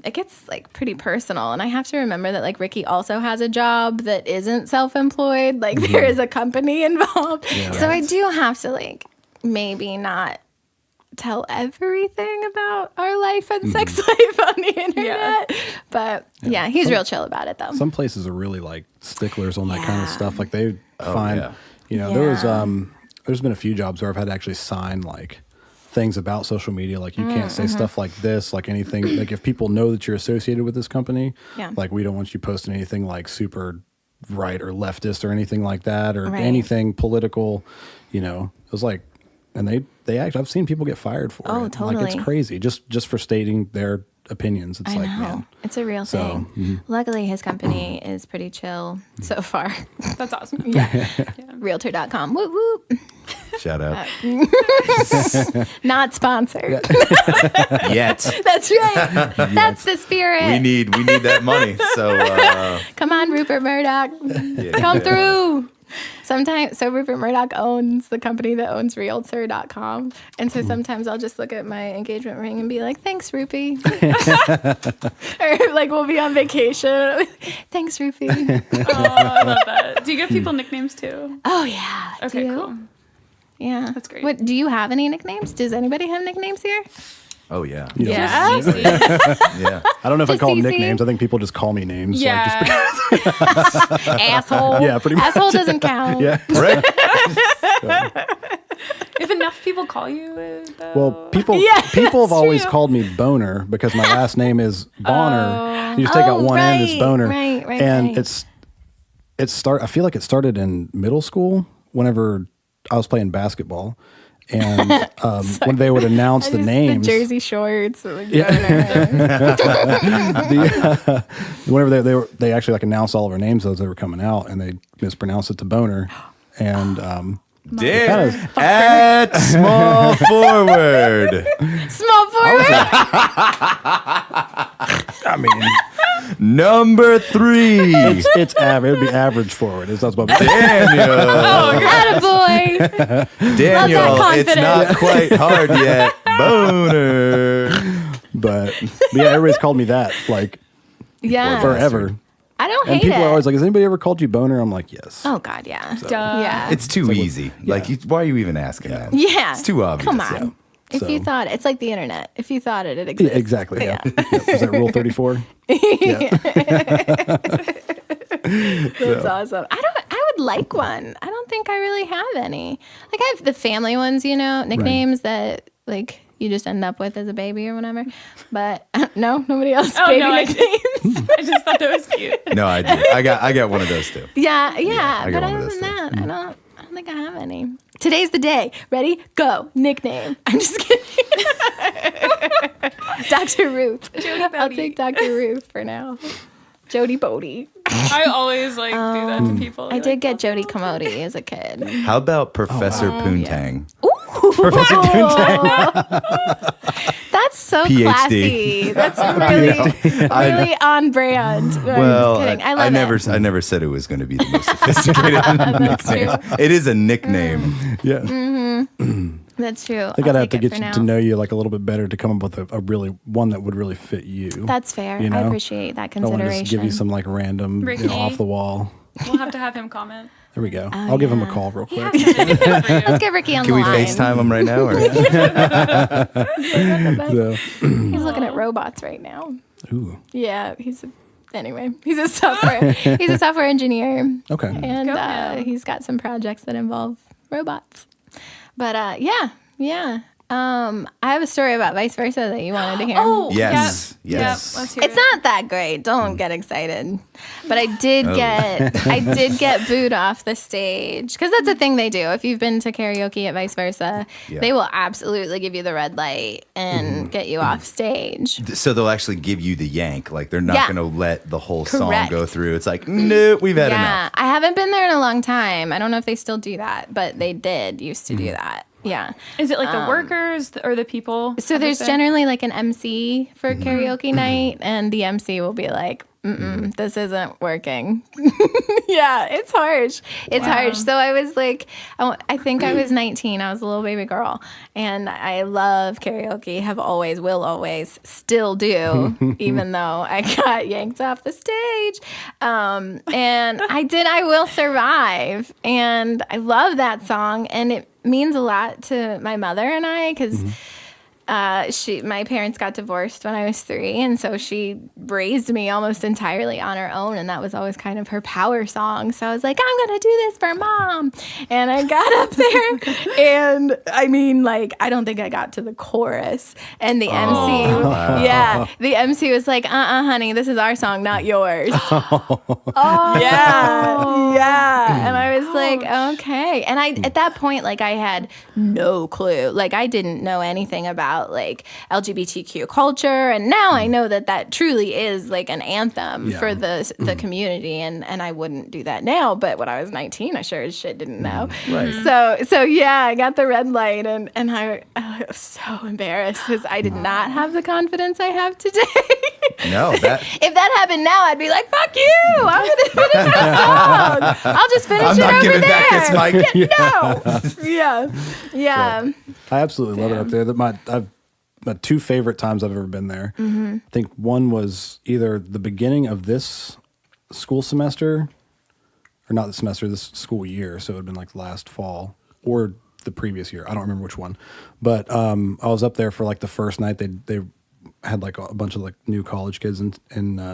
it gets like pretty personal. And I have to remember that like Ricky also has a job that isn't self-employed. Like there is a company involved. Yeah. So I do have to like maybe not tell everything about our life and sex life on the internet. But yeah, he's real chill about it though. Some places are really like sticklers on that kind of stuff. Like they find... yeah. You know, there's been a few jobs where I've had to actually sign like things about social media. Like you can't say stuff like this, like anything. Like if people know that you're associated with this company, like we don't want you posting anything like super right or leftist or anything like that, or anything political. You know, it was like, and they actually, I've seen people get fired for it. Oh, totally. Like it's crazy just for stating their opinions. It's like, man, it's a real thing. Luckily, his company is pretty chill so far. That's awesome. Yeah. Realtor.com. Whoop, whoop. Shout out. Not sponsored. Yet. That's right. That's the spirit. We need that money. So come on, Rupert Murdoch. Come through. Sometimes, so Rupert Murdoch owns the company that owns Realtor.com. And so sometimes I'll just look at my engagement ring and be like, thanks, Rupee. Or like we'll be on vacation. Thanks, Rupee. Oh, I love that. Do you give people nicknames too? Oh, yeah. Okay, cool. Yeah. That's great. What, do you have any nicknames? Does anybody have nicknames here? oh yeah. Yeah. Yeah. I don't know if I call them CC? nicknames. I think people just call me names. Yeah. Like just because, Asshole. Yeah, pretty much. Asshole doesn't count. yeah. Right. If enough people call you it, though. Well, people Yeah, have always true. called me Boner because my last name is Bonner. You just take out one end, it's Boner. Right, and right. I feel like it started in middle school whenever I was playing basketball. And when they would announce the names, The jersey shorts. whenever they actually like announced all of our names as they were coming out, and they mispronounced it to Boner. And Damn. At small forward. Small forward. I mean, Number 3. it's average. It'd be average forward. That's what Daniel. Attaboy. Daniel, Love that it's not quite hard yet. Boner. But yeah, everybody's called me that like Yeah. forever. I don't And hate people it. are always like, "Has anybody ever called you Boner?" I'm like, "Yes." Oh God, yeah. Duh. Yeah. It's too easy. Like, why are you even asking that? Yeah. It's too obvious. Come on. Yeah. If So- you thought it's like the internet. If you thought it Yeah, exists. exactly. Yeah. Is that Rule 34? That's awesome. I would like one. I don't think I really have any. Like I have the family ones, you know, nicknames that like you just end up with as a baby or whatever. But no, nobody else. Oh, baby no, I nicknames. I just thought that was cute. No, I do. I got one of those too. Yeah. I got But one of other those than too. that, I don't think I have any. Today's the day. Ready? Go. Nickname. I'm just kidding. Dr. Ruth. Jodi I'll Bodie. take Dr. Ruth for now. Jodi Bodie. I always like do that to people. I did get Jodi Commodi as a kid. How about Professor Poontang? Professor That's so PhD. classy. That's really on brand. I'm Well, just kidding. I love it. I never said it was going to be the most sophisticated nickname. It is a nickname. Yeah. That's true. They gotta have to take it get for you now. to know you like a little bit better to come up with a really one that would really fit you. That's fair. You know? I appreciate that I don't want to consideration. just give you some like random Ricky. off the wall. We'll have to have him comment. There we go. I'll give him a call real He quick. has to make it for you. Let's get Ricky on Can the we line. FaceTime him right now? Or? So, He's looking at robots right now. ooh, Yeah, he's a software engineer. okay. And Go him. he's got some projects that involve robots. But yeah. I have a story about vice versa that you wanted to hear. Oh, Yes. Yep. Yes. Let's hear It's it. not that great. Don't get excited. But I did get booed off the stage because that's a thing they do. If you've been to karaoke at vice versa, they will absolutely give you the red light and get you off stage. So they'll actually give you the yank. Like they're not going to let the whole song Correct. go through. It's like, no, we've had enough. I haven't been there in a long time. I don't know if they still do that, but they used to do that. Yeah. Is it like the workers or the people? So there's generally like an MC for karaoke night, and the MC will be like, this isn't working. Yeah, it's harsh. It's harsh. So I was like, I think I was 19. I was a little baby girl, and I love karaoke, have always, will always, still do, even though I got yanked off the stage. And I Will Survive. And I love that song, and it means a lot to my mother and I, because my parents got divorced when I was 3, and so she raised me almost entirely on her own, and that was always kind of her power song. So I was like, I'm gonna do this for Mom, and I got up there, and I mean, like, I don't think I got to the chorus, and the MC was like, honey, this is our song, not yours. Yeah, and I was like, okay, and at that point, like, I had no clue, like, I didn't know anything about like LGBTQ culture, and now I know that truly is like an anthem for the community, and I wouldn't do that now, but when I was 19 I sure as shit didn't know. So yeah, I got the red light, and I was so embarrassed because I did not have the confidence I have today. No, if that happened now, I'd be like, fuck you, I'm gonna finish my song, I'll just finish it over there. Back this mic. No. Yeah. I absolutely love it up there. My 2 favorite times I've ever been there. I think one was either the beginning of this school semester, or not the semester, this school year. So it would have been like last fall, or the previous year. I don't remember which one. But I was up there for like the first night. They had like a bunch of like new college kids in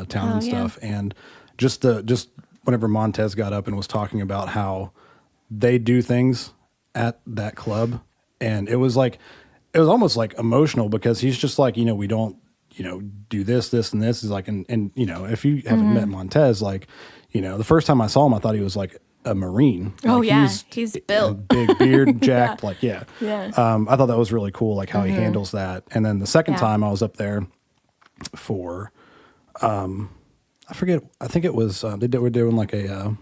town and stuff. And just whenever Montez got up and was talking about how they do things at that club, and it was almost like emotional, because he's just like, we don't, do this, and this is like, and if you haven't met Montez, like, the first time I saw him, I thought he was like a Marine. Like, he's built. Big beard, jacked, I thought that was really cool, like how he handles that. And then the second time I was up there for, I forget, I think it was, they were doing like a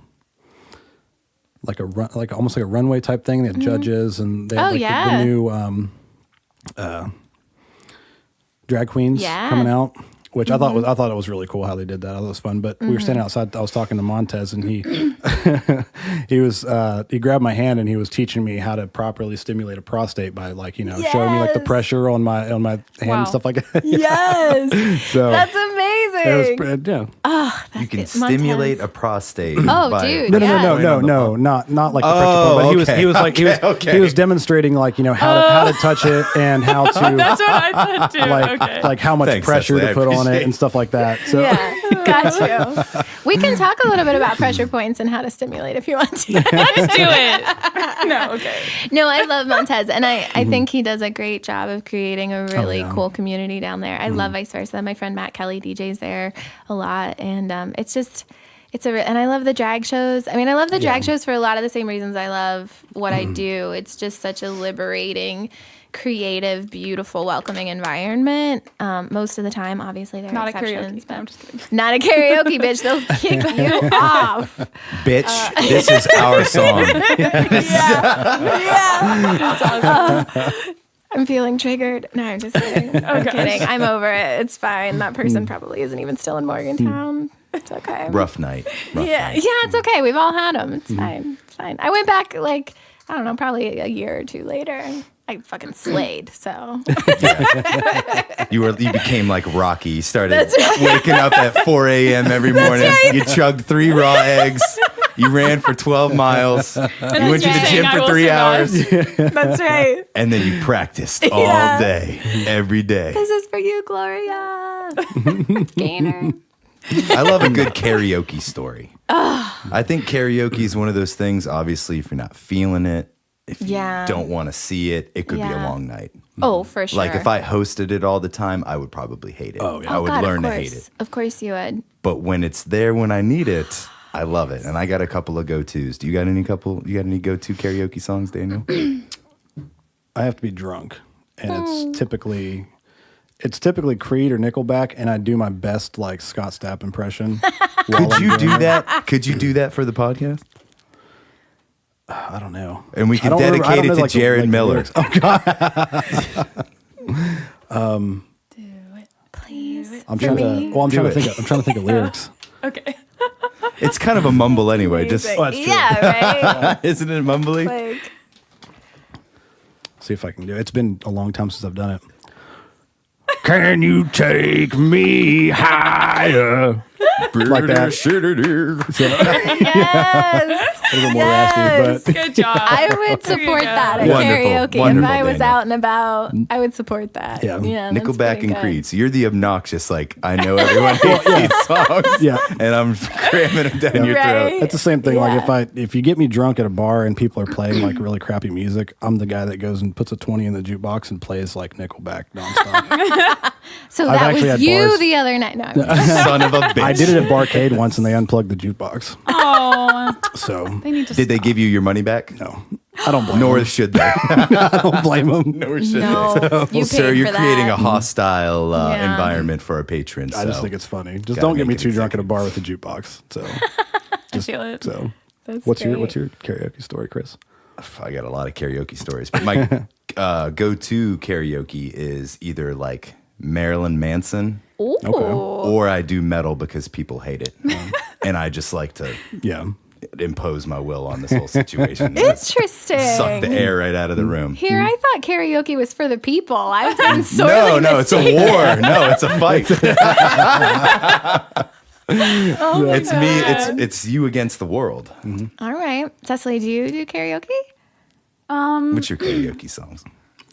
run, like almost like a runway type thing. They had judges, and they had the new drag queens coming out, which I thought it was really cool how they did that. I thought it was fun. But we were standing outside. I was talking to Montez, and he he grabbed my hand, and he was teaching me how to properly stimulate a prostate by showing me like the pressure on my hand and stuff like that. Yes, so that's amazing. It was, you can stimulate a prostate. Oh, dude. No, not like the pressure point, but he was demonstrating like how to touch it and how to That's what I thought too. like how much pressure to put on it and stuff like that. So got you. We can talk a little bit about pressure points and how to stimulate if you want to. Let's do it. No, I love Montez, and I think he does a great job of creating a really cool community down there. I love vice versa. My friend Matt Kelly DJs there a lot, and and I love the drag shows. I mean, I love the drag shows for a lot of the same reasons I love what I do. It's just such a liberating, creative, beautiful, welcoming environment. Most of the time, obviously, there are exceptions. No, I'm just kidding. Not a karaoke, bitch. They'll kick you off. Bitch, this is our song. That's awesome. I'm feeling triggered. No, I'm just kidding. I'm kidding. I'm over it. It's fine. That person probably isn't even still in Morgantown. It's okay. Rough night. Yeah, it's okay. We've all had them. It's fine. It's fine. I went back I don't know, probably a year or 2 later. I fucking slayed, so. You became like Rocky. You started waking up at 4 a.m. every morning. Right. You chugged 3 raw eggs. You ran for 12 miles. You went to the gym for 3 hours. That's right. And then you practiced all day, every day. This is for you, Gloria. Gainer. I love a good karaoke story. I think karaoke is one of those things, obviously, if you're not feeling it, if you don't want to see it, it could be a long night. Oh, for sure. Like if I hosted it all the time, I would probably hate it. Oh, yeah. I would God, learn of to hate course. it. Of course you would. But when it's there when I need it, I love it. And I got a couple of go-tos. You got any go-to karaoke songs, Daniel? I have to be drunk, and it's typically Creed or Nickelback, and I do my best like Scott Stapp impression. Could you do that? Could you do that for the podcast? I don't know. And we can dedicate it to Jared Miller. Oh God! Do it. Please. I'm trying to think of lyrics. Okay. It's kind of a mumble anyway. Just that's true. Yeah, right. isn't it mumbly? Like, See if I can do it. It's been a long time since I've done it. Can you take me higher? Like that. yes. A little more raspy, but Good job. I would There you support go. that at Wonderful, karaoke. wonderful, if I was Daniel. out and about, I would support that. Yeah. that's Nickelback pretty and good. Creed. So you're the obnoxious, like, I know everyone hates these songs. Yeah. And I'm cramming them down your Right. throat. that's the same thing. Yeah. Like if you get me drunk at a bar and people are playing like really crappy music, I'm the guy that goes and puts a 20 in the jukebox and plays like Nickelback nonstop. So I've that actually was had you bars. the other night. No, Son of a bitch. I did it at Barcade once and they unplugged the jukebox. Oh, So they need to. Did they give you your money back? no, I don't blame Nor them. should they. I don't blame them. Nor should no, they. you paid Sir, you're for creating that. a hostile Yeah. environment for our patrons. I just so think it's funny. Just Gotta don't get make me it too drunk at a executive. bar with a jukebox. So I feel it. so That's what's your great. karaoke story, Chris? I got a lot of karaoke stories, but my go-to karaoke is either like Marilyn Manson Ooh. or I do metal because people hate it. And I just like to Yeah. impose my will on this whole situation. Interesting. Suck the air right out of the room. Here, I thought karaoke was for the people. I've been No, sorely no, it's a mistaken. war. No, it's a fight. Oh my It's God. me. It's you against the world. All right. Cecily, do you do karaoke? What's your karaoke songs?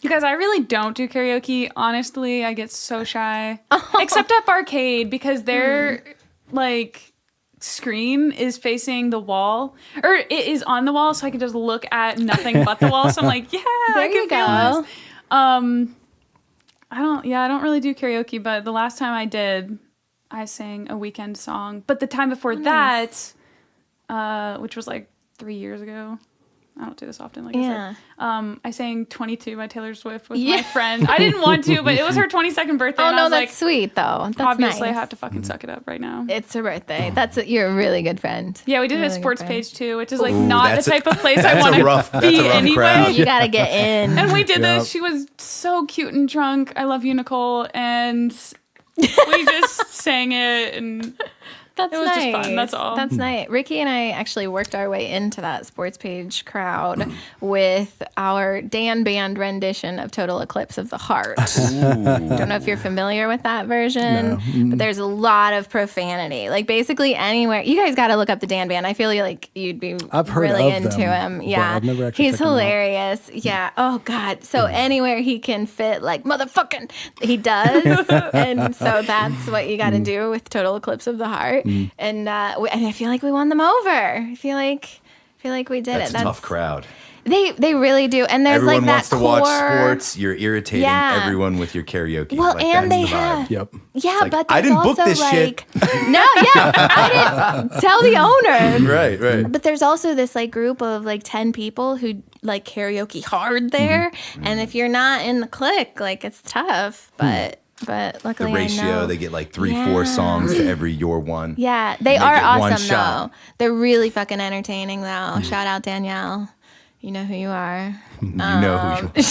You guys, I really don't do karaoke. Honestly, I get so shy. Except at Barcade because their like screen is facing the wall, or it is on the wall, so I can just look at nothing but the wall. So I'm like, yeah, There I can you feel go. this. I don't really do karaoke, but the last time I did, I sang a Weekend song. But the time before that, which was like 3 years ago. I don't do this often, like Yeah. I said. I sang 22 by Taylor Swift with Yeah. my friend. I didn't want to, but it was her 22nd birthday. Oh and I no, was that's like, sweet though. That's obviously nice. I have to fucking suck it up right now. It's her birthday. You're a really good friend. Yeah, we did it Really at good Sports friend. Page too, which is like Ooh, not the that's a- type of place I that's want a rough- to that's be a rough anyway. crowd. You gotta get in. And we did Yep. this. She was so cute and drunk. I love you, Nicole. And we just sang it, and That's it was nice. just fun, that's all. That's nice. Ricky and I actually worked our way into that Sports Page crowd with our Dan Band rendition of Total Eclipse of the Heart. Don't know if you're familiar with that version, but there's a lot of profanity. Like basically anywhere. You guys got to look up the Dan Band. I feel like you'd be I've heard really of into them, him. but Yeah, I've never actually he's checked them out. hilarious. Yeah. Oh God. So anywhere he can fit, like motherfucking, he does. And so that's what you got to do with Total Eclipse of the Heart. And I feel like we won them over. I feel like we did That's it. a tough crowd. They really do. And there's Everyone like that wants to core, watch sports. You're irritating Yeah. everyone with your karaoke. Well, Like, and that's they the vibe. have Yep. yeah, like, but I there's didn't book also this shit. like no, yeah, I didn't tell the owner. Right. But there's also this like group of like 10 people who like karaoke hard there, and if you're not in the clique, like it's tough. But The luckily ratio, I know. they get like 3-4 Yeah. songs to every your one. Yeah, they Make are it one awesome shot. though. They're really fucking entertaining though. Shout out Danielle. You know who you are. You know who you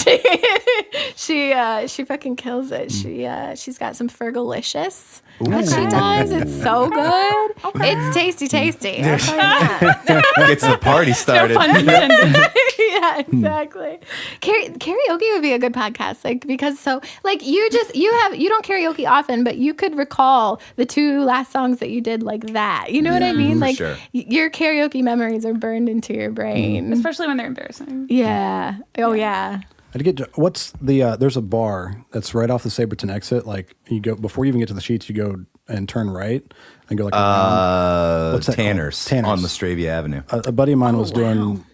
She fucking kills it. She's got some Fergalicious that she does. It's so good. It's tasty. I'll tell you that. gets the party started. No pun intended. Yeah, exactly. Karaoke would be a good podcast, like because so like you don't karaoke often, but you could recall the 2 last songs that you did like that. You know what I mean? for Like sure. your karaoke memories are burned into your brain. Especially when they're embarrassing. Yeah. Oh yeah. I'd get what's the there's a bar that's right off the Saberton exit. Like you go before you even get to the sheets, you go and turn right and go like around. What's that called? Tanner's, Tanner's. on Lastravia Avenue. A buddy of mine was doing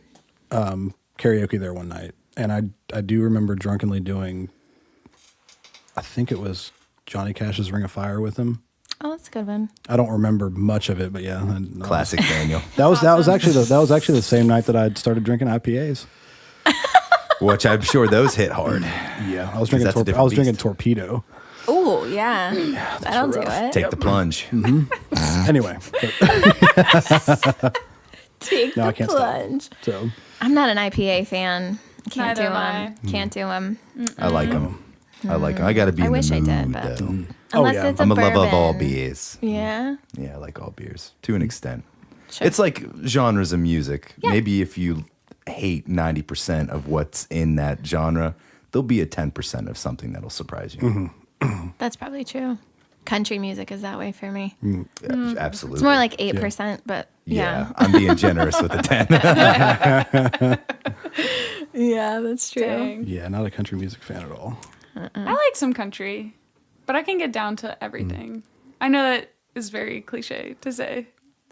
karaoke there one night, and I do remember drunkenly doing I think it was Johnny Cash's Ring of Fire with him. Oh, that's a good one. I don't remember much of it, but yeah. Classic Daniel. That was actually the same night that I started drinking IPAs. Which I'm sure those hit hard. Yeah, I was drinking Torpedo. Oh, yeah. That'll do it. Take the plunge. Anyway. Take the plunge. Stop. So I'm not an IPA fan. Can't Neither do am them. Can't do them. I like them. I got to be in wish the I mood, did, but though. unless yeah. it's a I'm a bourbon. lover of all beers. Yeah. Yeah, I like all beers to an extent. Sure. It's like genres of music. Yeah. Maybe if you hate 90% of what's in that genre, there'll be a 10% of something that'll surprise you. That's probably true. Country music is that way for me. Yeah, absolutely. It's more like 8%, but Yeah, I'm being generous with the 10. Yeah, that's true. Dang. yeah, not a country music fan at all. I like some country, but I can get down to everything. I know that is very cliche to say.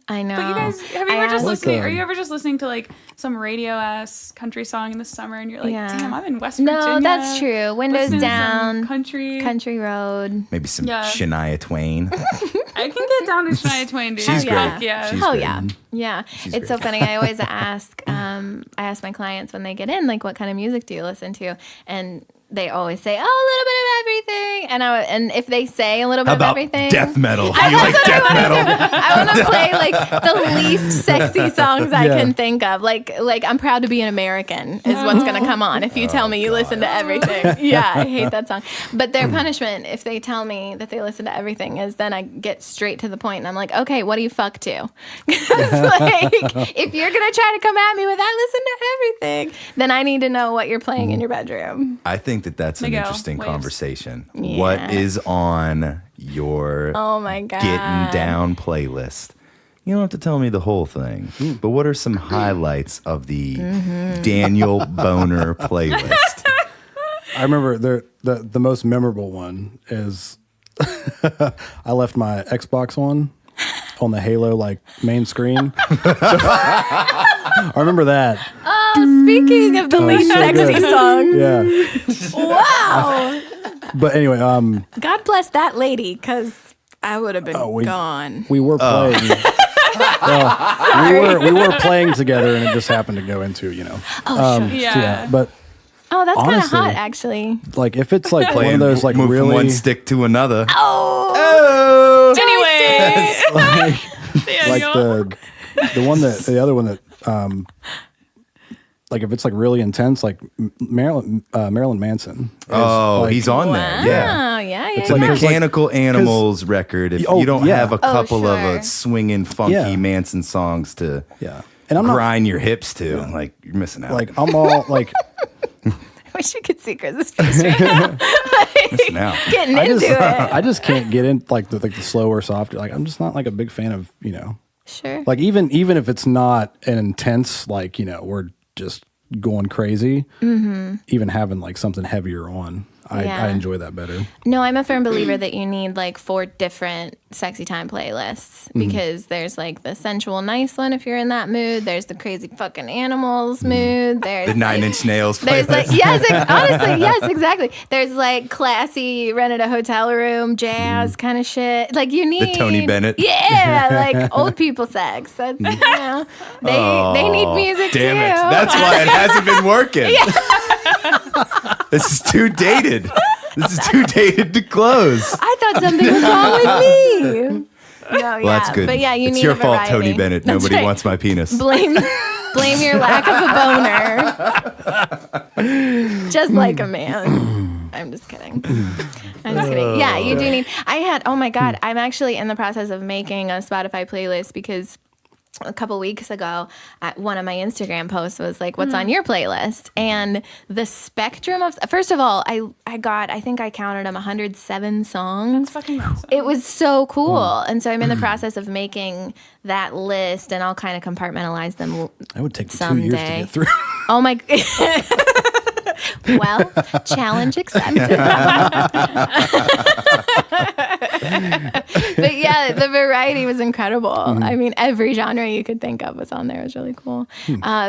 I know. But you guys, have you I ever just asked- listening? Are you ever just listening to like some radio ass country song in the summer, and you're like, Yeah. "Damn, I'm in West Virginia." No, that's true. Windows listening to some down, country road. Maybe some Yeah. Shania Twain. I can get down to Shania Twain, dude. She's great. Fuck yeah. She's Oh great. yeah, yeah. It's so funny. I always ask. I ask my clients when they get in, like, what kind of music do you listen to? And they always say, "Oh, a little bit of everything." And if they say a little bit How of about everything, death metal? Do you like death metal? I want to play like the least sexy songs I Yeah. can think of. Like "I'm Proud to Be an American" is what's going to come on if you tell me you listen to everything. Yeah, I hate that song. But their punishment, if they tell me that they listen to everything, is then I get straight to the point and I'm like, okay, what do you fuck to? 'Cause, like, if you're going to try to come at me with "I listen to everything," then I need to know what you're playing in your bedroom. I think that's an Miguel, interesting waves. conversation. Yeah. What is on your Oh my God. getting down playlist? You don't have to tell me the whole thing, but what are some highlights of the Daniel Boner playlist? I remember the most memorable one is I left my Xbox on the Halo like main screen. I remember that. Oh, speaking of the least so sexy good. songs. Yeah. Wow. But anyway, God bless that lady, because I would have been gone. we were playing. we were playing together, and it just happened to go into Oh, sure. Yeah. But Oh, that's kind of honestly, hot, actually. like if it's like one Playing of those like move from really one stick to another. Oh. Anyway, like Daniel. the other one that like if it's like really intense, like Marilyn Manson. is, Oh, like, he's on there. Yeah. Wow, yeah. It's The like- there's, like- Mechanical Animals record. If Oh, you don't yeah. have a couple of sure. swinging, funky Yeah. Manson songs to Yeah, and I'm not grind your hips to, like you're missing out. like I'm all like I wish you could see Chris's face right now. missing out. Getting I into just it. I just can't get in like the slower, softer. Like I'm just not like a big fan of Sure. like even if it's not an intense like we're just going crazy. Even having like something heavier on, I Yeah. enjoy that better. No, I'm a firm believer that you need like 4 different sexy time playlists because there's like the sensual nice one if you're in that mood. There's the crazy fucking animals mood. There's The Nine like, Inch Nails There's playlist. like honestly, yes, exactly. There's like classy, rented a hotel room, jazz kind of shit. Like you need Tony Bennett. Yeah, like old people sex. That's they need music Damn too. it. That's why it hasn't been working. This is too dated. This is too dated to close. I thought something was wrong with me. No, yeah, Well, that's good. But yeah, you it's need your a fault, variety. Tony Bennett. That's Nobody right. wants my penis. Blame your lack of a boner. Just like a man. I'm just kidding. I'm just kidding. Yeah, you do need. Oh my God, I'm actually in the process of making a Spotify playlist because a couple weeks ago, one of my Instagram posts was like, "What's on your playlist?" And the spectrum of, first of all, I think I counted them 107 songs. Fucking awesome. It was so cool, and so I'm in the process of making that list, and I'll kind of compartmentalize them. That would take 2 years to Someday. get through. Oh my! Well, challenge accepted. But yeah, the variety was incredible. I mean, every genre you could think of was on there. It was really cool.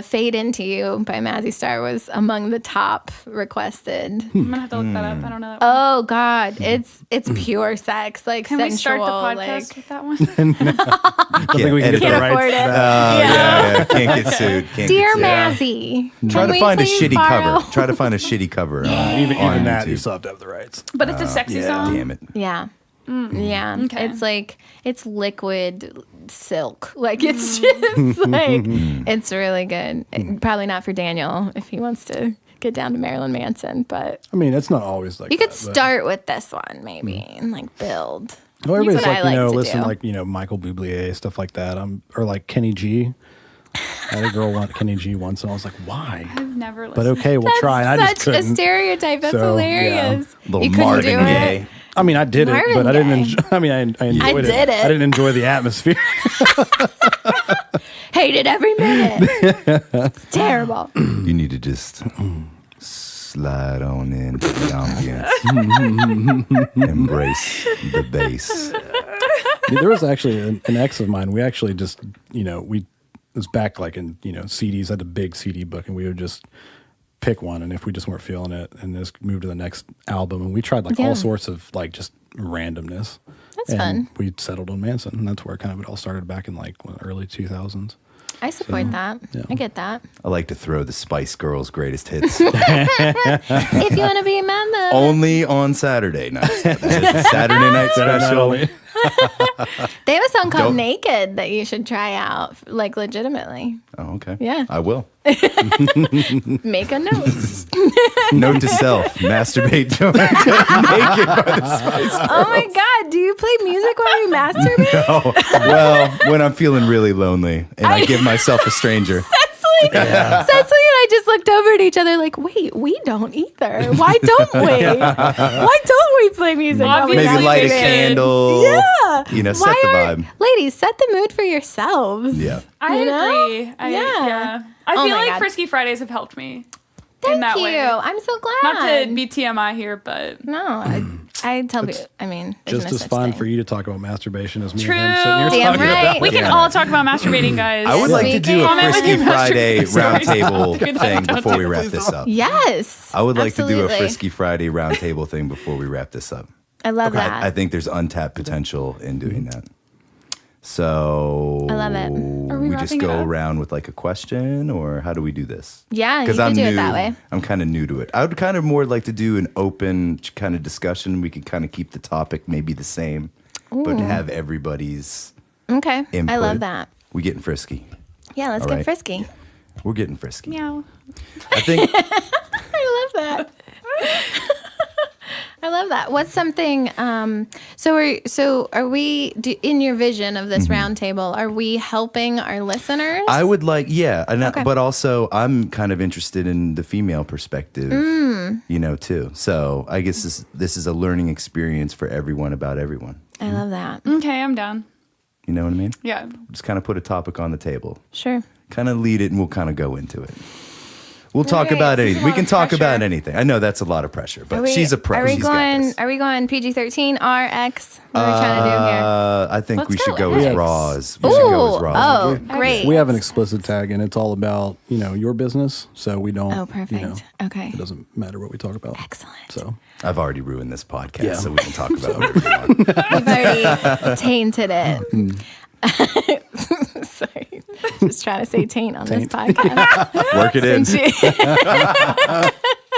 Fade Into You by Mazzy Star was among the top requested. I'm gonna have to look that up. I don't know that one. Oh God, it's pure sex, like Can sensual. we start the podcast like, with that one? I don't think we can get the can't rights afford to it. that. Yeah, can't get sued. Can't Dear get sued. Mazzy, Try can to we find a please shitty borrow? cover. Try to find a shitty cover. Even on that, YouTube. you still have to have the rights. But it's a sexy song. Damn it. Yeah. Yeah. Okay. It's like, it's liquid silk. Like, it's just like, it's really good. Probably not for Daniel if he wants to get down to Marilyn Manson, but I mean, it's not always like you could that, but- start with this one maybe and like build. Well, everybody's That's what like, I like to listen, do. like, Michael Bublé, stuff like that. Or like Kenny G. I had a girl want Kenny G once, and I was like, why? I've never listened. But okay, we'll try. And I just Such a couldn't. stereotype. That's So, hilarious. Little You couldn't Marvin do Gaye. it. I mean, I did it, Marvin but I didn't Gaye. enjoy. I mean, I enjoyed it. did it. I didn't enjoy the atmosphere. Hated every minute. It's terrible. You need to just slide on into the ambience. Embrace the bass. There was actually an ex of mine. We actually just, it was back like in, CDs, had a big CD book, and we would just pick one. And if we just weren't feeling it, and just move to the next album. And we tried like all sorts of like just randomness. That's and fun. We settled on Manson, and that's where kind of it all started back in like early 2000s. I support that. yeah. I get that. I like to throw the Spice Girls greatest hits If you want to be a member. only on Saturday nights. Saturday night special. They have a song called Don't- Naked that you should try out, like legitimately. Oh, okay. Yeah. I will. Make a note. Note to self: masturbate naked by the Spice. Oh my God, do you play music while you masturbate? Oh, well, when I'm feeling really lonely and I give myself a stranger. Cecily and I just looked over at each other like, wait, we don't either. Why don't we? Why don't we play music while we Maybe light a masturbate? candle. Yeah. Set the vibe. Ladies, set the mood for yourselves. Yeah. I You know? agree. Yeah. I Oh feel my like God. Frisky Fridays have helped me in Thank that you. way. I'm so glad. Not to be TMI here, but No, I tell you. I mean, there's Just no as such fun thing. for you to talk about masturbation as me True. and him sitting here Damn talking right. about we can Yeah. all talk about masturbating, guys. I would like to do a Comment with Frisky your Friday masturbation stories. roundtable Do that. thing Don't before do we it. wrap this up. Yes. I would like to do a absolutely. Frisky Friday roundtable thing before we wrap this up. I love that. I think there's untapped potential in doing that. So I love it. Are we we just wrapping it go up? around with like a question, or how do we do this? Yeah, you Because can I'm do new. it that way. I'm kind of new to it. I would kind of more like to do an open kind of discussion. We could kind of keep the topic maybe the same, but have everybody's Okay. input. I love that. We getting frisky. Yeah, let's All get right. frisky. We're getting frisky. Meow. I think I love that. I love that. What's something? So are we in your vision of this roundtable? Are we helping our listeners? I would like, yeah, and Okay. but also I'm kind of interested in the female perspective, too. So I guess this is a learning experience for everyone about everyone. I love that. Okay, I'm down. You know what I mean? Yeah. Just kind of put a topic on the table, Sure. kind of lead it, and we'll kind of go into it. We'll talk Right, about this is anything. a We lot can of talk pressure. about anything. I know that's a lot of pressure, but she's a pro. Are we She's got going? this. Are we going PG-13 RX? What are we trying to do here? I think Let's we should go go as X. raws. We should go as raws. Oh, great. We have an explicit tag, and it's all about your business. So we don't. Oh, perfect. Okay. It doesn't matter what we talk about. Excellent. So I've already ruined this podcast, Yeah. so we can talk about whatever we want. We've already tainted it. Sorry. Just trying to say taint on this podcast. Work it in.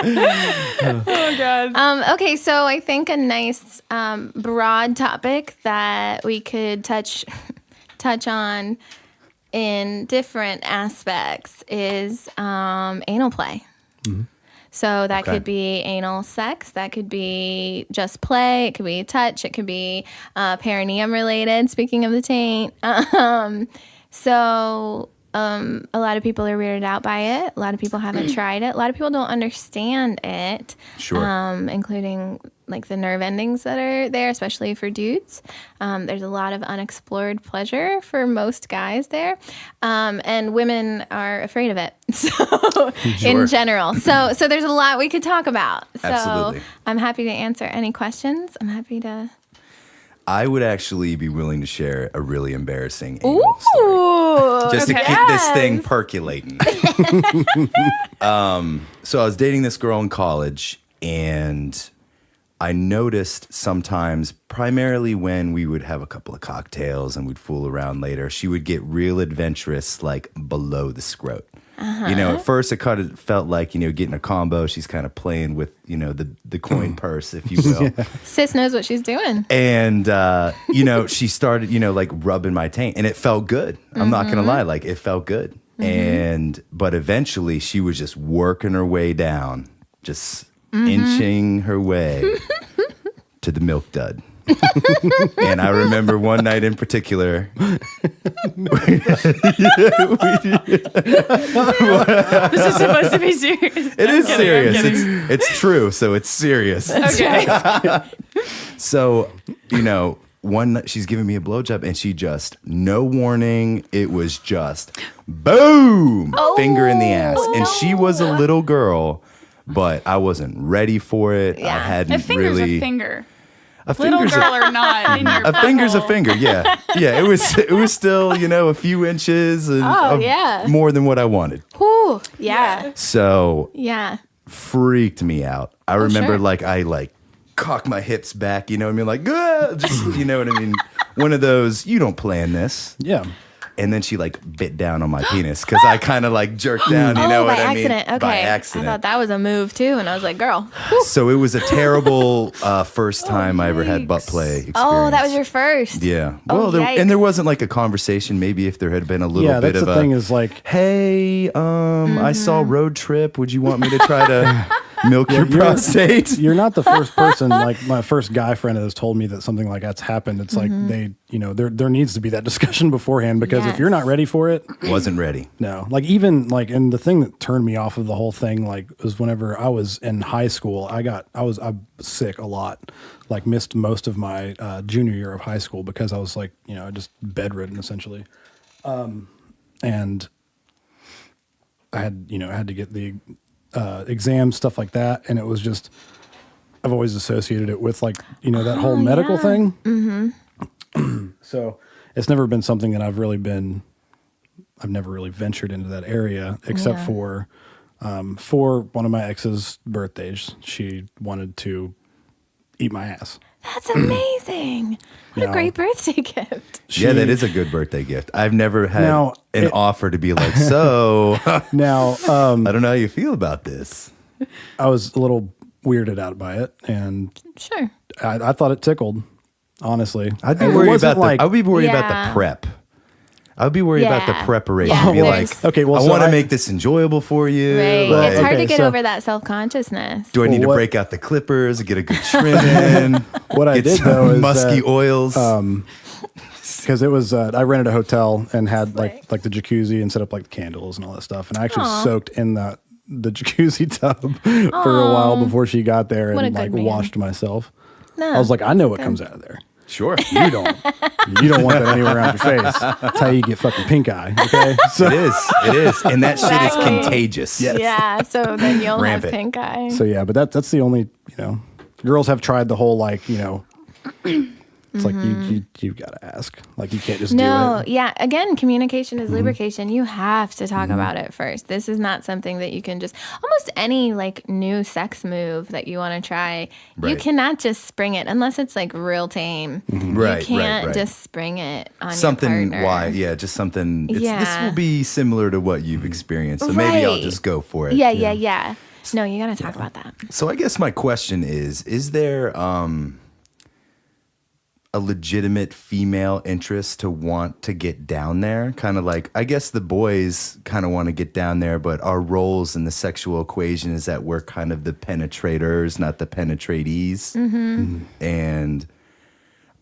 Oh God. Okay, so I think a nice broad topic that we could touch on in different aspects is anal play. So that Okay. could be anal sex, that could be just play, it could be touch, it could be perineum related, speaking of the taint. A lot of people are weirded out by it. A lot of people haven't tried it. A lot of people don't understand it. Sure. Including like the nerve endings that are there, especially for dudes. There's a lot of unexplored pleasure for most guys there, and women are afraid of it. So in general, so there's a lot we could talk about. So Absolutely. I'm happy to answer any questions. I'm happy to. I would actually be willing to share a really embarrassing anal story. Just to keep this thing percolating. So I was dating this girl in college, and I noticed sometimes, primarily when we would have a couple of cocktails and we'd fool around later, she would get real adventurous, like below the scrot. You know, at first it kind of felt like, you know, getting a combo. She's kind of playing with, you know, the coin purse, if you will. Sis knows what she's doing. And, you know, she started, you know, like rubbing my taint, and it felt good. I'm not going to lie. Like, it felt good. But eventually she was just working her way down, just inching her way to the milk dud. And I remember one night in particular. This is supposed to be serious. It is serious. It's true, so it's serious. Okay. So, you know, one night she's giving me a blowjob, and she just, no warning, it was just boom, finger in the ass. And she was a little girl, but I wasn't ready for it. I hadn't A finger's really. a finger. A Little finger's girl or not, in your a finger's a butthole. finger, yeah. Yeah, it was still, you know, a few inches and more than what I wanted. Whew, yeah. So Yeah. freaked me out. I remember sure. like I like cocked my hips back, you know what I mean? Like, just, you know what I mean? One of those, you don't plan this. Yeah. And then she like bit down on my penis because I kind of like jerked down, you know what I mean? By accident. Okay. By accident. I thought that was a move too, and I was like, girl. Whew. So it was a terrible first time I ever had butt play experience. Oh, that was your first. Yeah. Oh, Well, yikes. and there wasn't like a conversation. Maybe if there had been a little bit that's of the a thing is like, hey, I saw Road Trip. Would you want me to try to milk your prostate? you're not the first person, like my first guy friend has told me that something like that's happened. It's like they, you know, there needs to be that discussion beforehand, because if you're not ready for it, Wasn't ready. no. Like even like, and the thing that turned me off of the whole thing, like, was whenever I was in high school, I was sick a lot, like missed most of my junior year of high school because I was like, you know, just bedridden essentially. And I had to get the exams, stuff like that. And it was just, I've always associated it with like, you know, that whole medical thing. So it's never been something that I've never really ventured into that area, except for one of my ex's birthdays. She wanted to eat my ass. That's amazing. What a great birthday gift. Yeah, that is a good birthday gift. I've never had Now, an offer to be like, so Now, I don't know how you feel about this. I was a little weirded out by it, and Sure. I thought it tickled, honestly. I'd be And it worried wasn't about I would be worried about Yeah. the prep. I would be worried about the Yeah. preparation. Yeah, Be like, there's- Okay, well, I so want to I- make this enjoyable for you. Right. Like, It's hard okay, to get so- over that self-consciousness. do I need to Well, break out the clippers, get a good trim in, What I get did some though is musky that, oils? because it was I rented a hotel and had like the jacuzzi and set up like the candles and all that stuff, and I actually soaked in the jacuzzi tub for a while before she got there, What a and good like man. washed myself. No. I was like, I know what comes out of there. Sure. You don't. You don't want that anywhere around your face. That's how you get fucking pink eye. Okay. So It is. And that shit is Exactly. contagious. Yeah, so then you'll have Rampant. pink eye. So yeah, but that's the only, you know, girls have tried the whole like, you know, it's like you gotta ask. Like you can't just do No, it. yeah. Again, communication is lubrication. You have to talk about it first. This is not something that you can just, almost any like new sex move that you want to try, you Right. cannot just spring it unless it's like real tame. Right, You can't right. just spring it on Something your partner. why? Yeah, just something. This Yeah. will be similar to what you've experienced, so maybe I'll Right. just go for it. Yeah. No, you got to talk about that. So I guess my question is there a legitimate female interest to want to get down there? Kind of like, I guess the boys kind of want to get down there, but our roles in the sexual equation is that we're kind of the penetrators, not the penetratees. And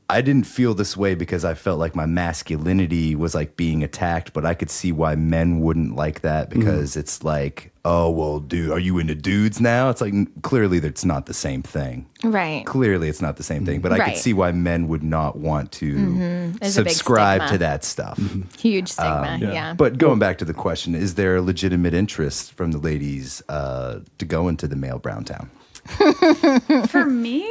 I didn't feel this way because I felt like my masculinity was like being attacked, but I could see why men wouldn't like that because it's like, oh, well, dude, are you into dudes now? It's like, clearly that's not the same thing. Right. Clearly it's not the same thing, but I could see why men would not want to subscribe to that stuff. Huge stigma, yeah. But going back to the question, is there a legitimate interest from the ladies to go into the male brown town? For me,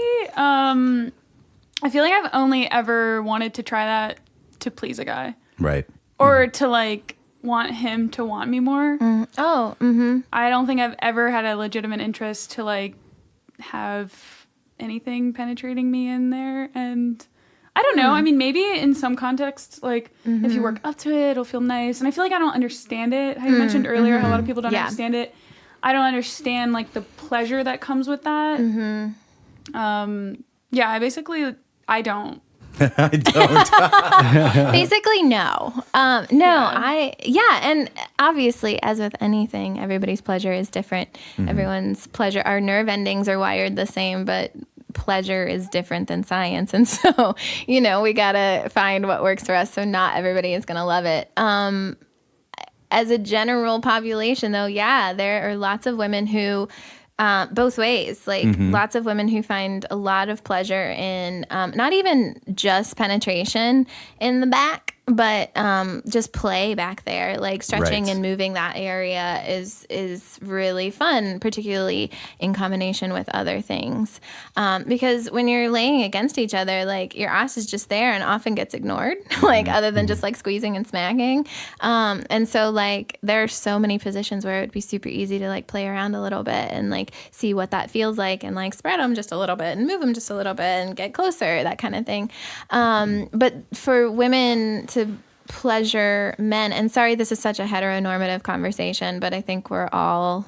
I feel like I've only ever wanted to try that to please a guy. Right. Or to like want him to want me more. I don't think I've ever had a legitimate interest to like have anything penetrating me in there. And I don't know. I mean, maybe in some contexts, like if you work up to it, it'll feel nice. And I feel like I don't understand it. How you mentioned earlier, how a lot of people don't understand it. I don't understand like the pleasure that comes with that. I don't. I don't. Basically, no. And obviously, as with anything, everybody's pleasure is different. Everyone's pleasure, our nerve endings are wired the same, but pleasure is different than science. And so, we got to find what works for us. So not everybody is going to love it. As a general population, though, there are lots of women who both ways, like lots of women who find a lot of pleasure in not even just penetration in the back, but just play back there, like stretching and moving that area is really fun, particularly in combination with other things. Because when you're laying against each other, like your ass is just there and often gets ignored, like other than just like squeezing and smacking. And so like there are so many positions where it would be super easy to like play around a little bit and like see what that feels like and like spread them just a little bit and move them just a little bit and get closer, that kind of thing. But for women to pleasure men, and sorry, this is such a heteronormative conversation, but I think I'm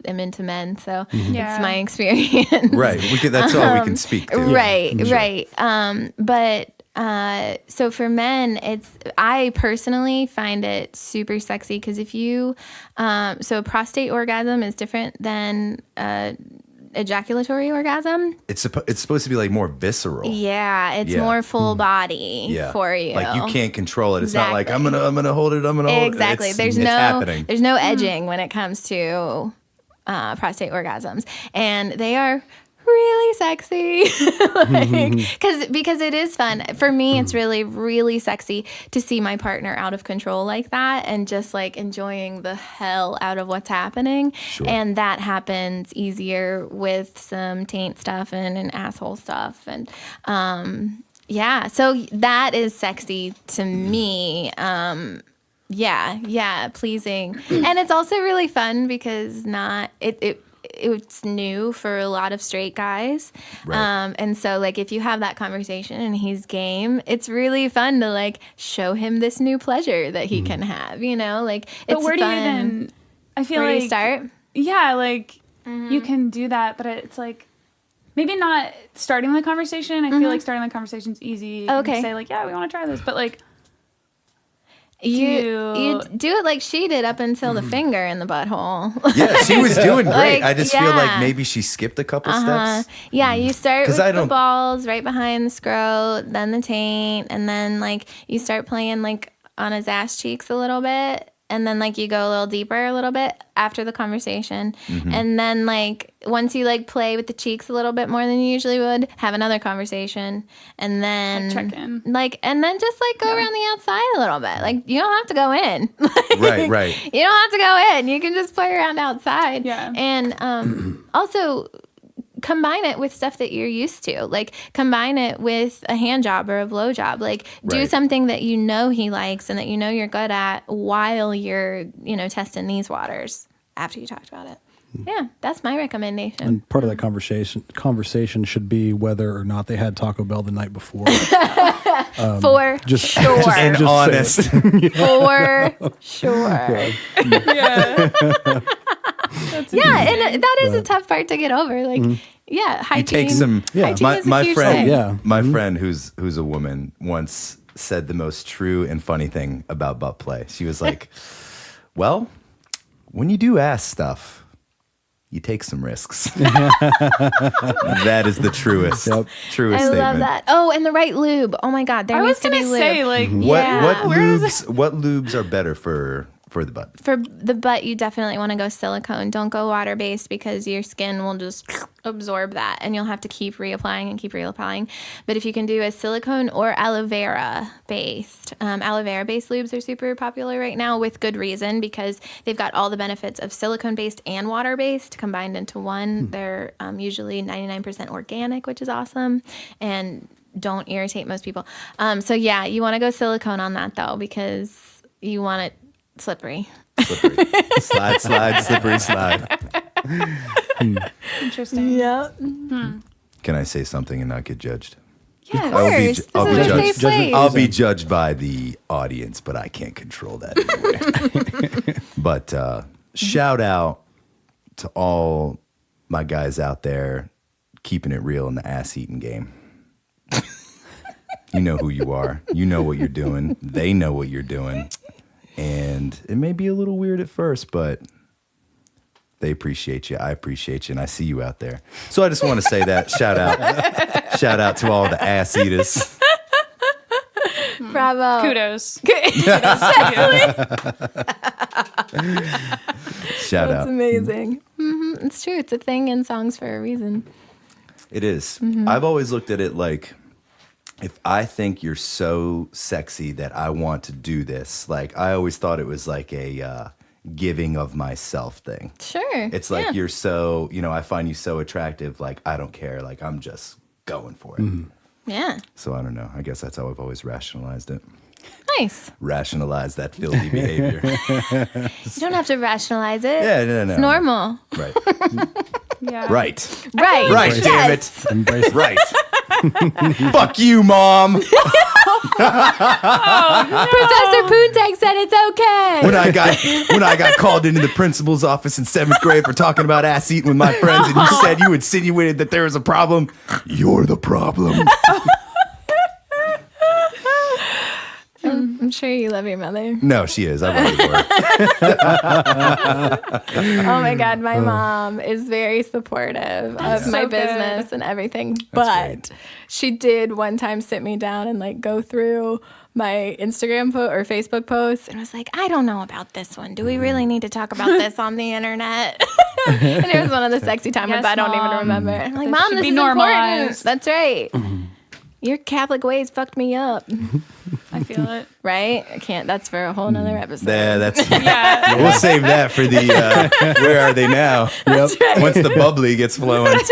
into men, so it's my experience. Right. That's all we can speak to. Right. So for men, I personally find it super sexy because if you, so prostate orgasm is different than ejaculatory orgasm. It's supposed to be like more visceral. Yeah, it's more full body for you. Like you can't control it. It's not like I'm gonna hold it. Exactly. It's there's happening. no edging when it comes to prostate orgasms, and they are really sexy. Because it is fun. For me, it's really, really sexy to see my partner out of control like that and just like enjoying the hell out of what's happening. Sure. And that happens easier with some taint stuff and asshole stuff. And so that is sexy to me. Pleasing. And it's also really fun because it's new for a lot of straight guys. Right. And so like if you have that conversation and he's game, it's really fun to like show him this new pleasure that he can have, like it's But where fun. do you even, I feel where like, do you start? Yeah, like you can do that, but it's like maybe not starting the conversation. I feel like starting the conversation is easy. Okay. You say like, yeah, we want to try this, but like you do it like she did up until the finger in the butthole. Yeah, she was doing great. Like, I just feel like maybe she skipped a couple steps. Yeah, you start with the balls right behind the scrot, then the taint, and then like you start playing like on his ass cheeks a little bit. And then, like, you go a little deeper a little bit after the conversation. And then, like, once you, like, play with the cheeks a little bit more than you usually would, have another conversation. And then... Like check in. And then just, like, go around the outside a little bit. Like, you don't have to go in. Right. You don't have to go in. You can just play around outside. Yeah. And also... combine it with stuff that you're used to. Like, combine it with a hand job or a blow job. Like, do something that you know he likes and that you know you're good at while you're, testing these waters after you talked about it. Yeah, that's my recommendation. And part of that conversation should be whether or not they had Taco Bell the night before. For sure. And honest. For sure. Yeah. And that is a tough part to get over. Like, hygiene. You take some. My friend. My Mm-hmm. friend, who's a woman, once said the most true and funny thing about butt play. She was like, "Well, when you do ass stuff, you take some risks. That is the truest statement. I love that. Oh, and the right lube. Oh my God, there needs to be lube. Say, like, what lubes are better for the butt? For the butt, you definitely want to go silicone. Don't go water-based because your skin will just absorb that and you'll have to keep reapplying and keep reapplying. But if you can do a silicone or aloe vera-based, lubes are super popular right now with good reason because they've got all the benefits of silicone-based and water-based combined into one. They're usually 99% organic, which is awesome, and don't irritate most people. So yeah, you want to go silicone on that though because you want it slippery. Slide, slippery slide. Interesting. Yeah. Can I say something and not get judged? Yeah, of course. I'll be judged by the audience, but I can't control that anyway. But shout out to all my guys out there keeping it real in the ass eating game. You know who you are. You know what you're doing. They know what you're doing. And it may be a little weird at first, but they appreciate you. I appreciate you. And I see you out there. So I just want to say that. Shout out to all the ass eaters. Bravo. Kudos. Shout out. That's amazing. Mm-hmm. It's true. It's a thing in songs for a reason. It is. I've always looked at it like, if I think you're so sexy that I want to do this, like I always thought it was like a giving of myself thing. Sure. It's like you're so, I find you so attractive, like I don't care, like I'm just going for it. Yeah. So I don't know. I guess that's how I've always rationalized it. Nice. Rationalize that filthy behavior. You don't have to rationalize it. Yeah, no. It's normal. Right. Yeah. Right. Right. Right, damn it. Embrace it. Right. Fuck you, Mom. Professor Poontag said it's okay. When I got called into the principal's office in 7th grade for talking about ass eating with my friends, and you said you insinuated that there was a problem, you're the problem. I'm sure you love your mother. No, she is. I love her. Oh my God, my mom is very supportive of my business and everything. But she did one time sit me down and like go through my Instagram or Facebook posts and was like, I don't know about this one. Do we really need to talk about this on the internet? And it was one of the sexy times I don't even remember. I'm like, Mom, this is important. That's right. Your Catholic ways fucked me up. I feel it. Right? I can't. That's for a whole nother episode. Yeah. We'll save that for the where are they now? That's right. Once the bubbly gets flowing. That's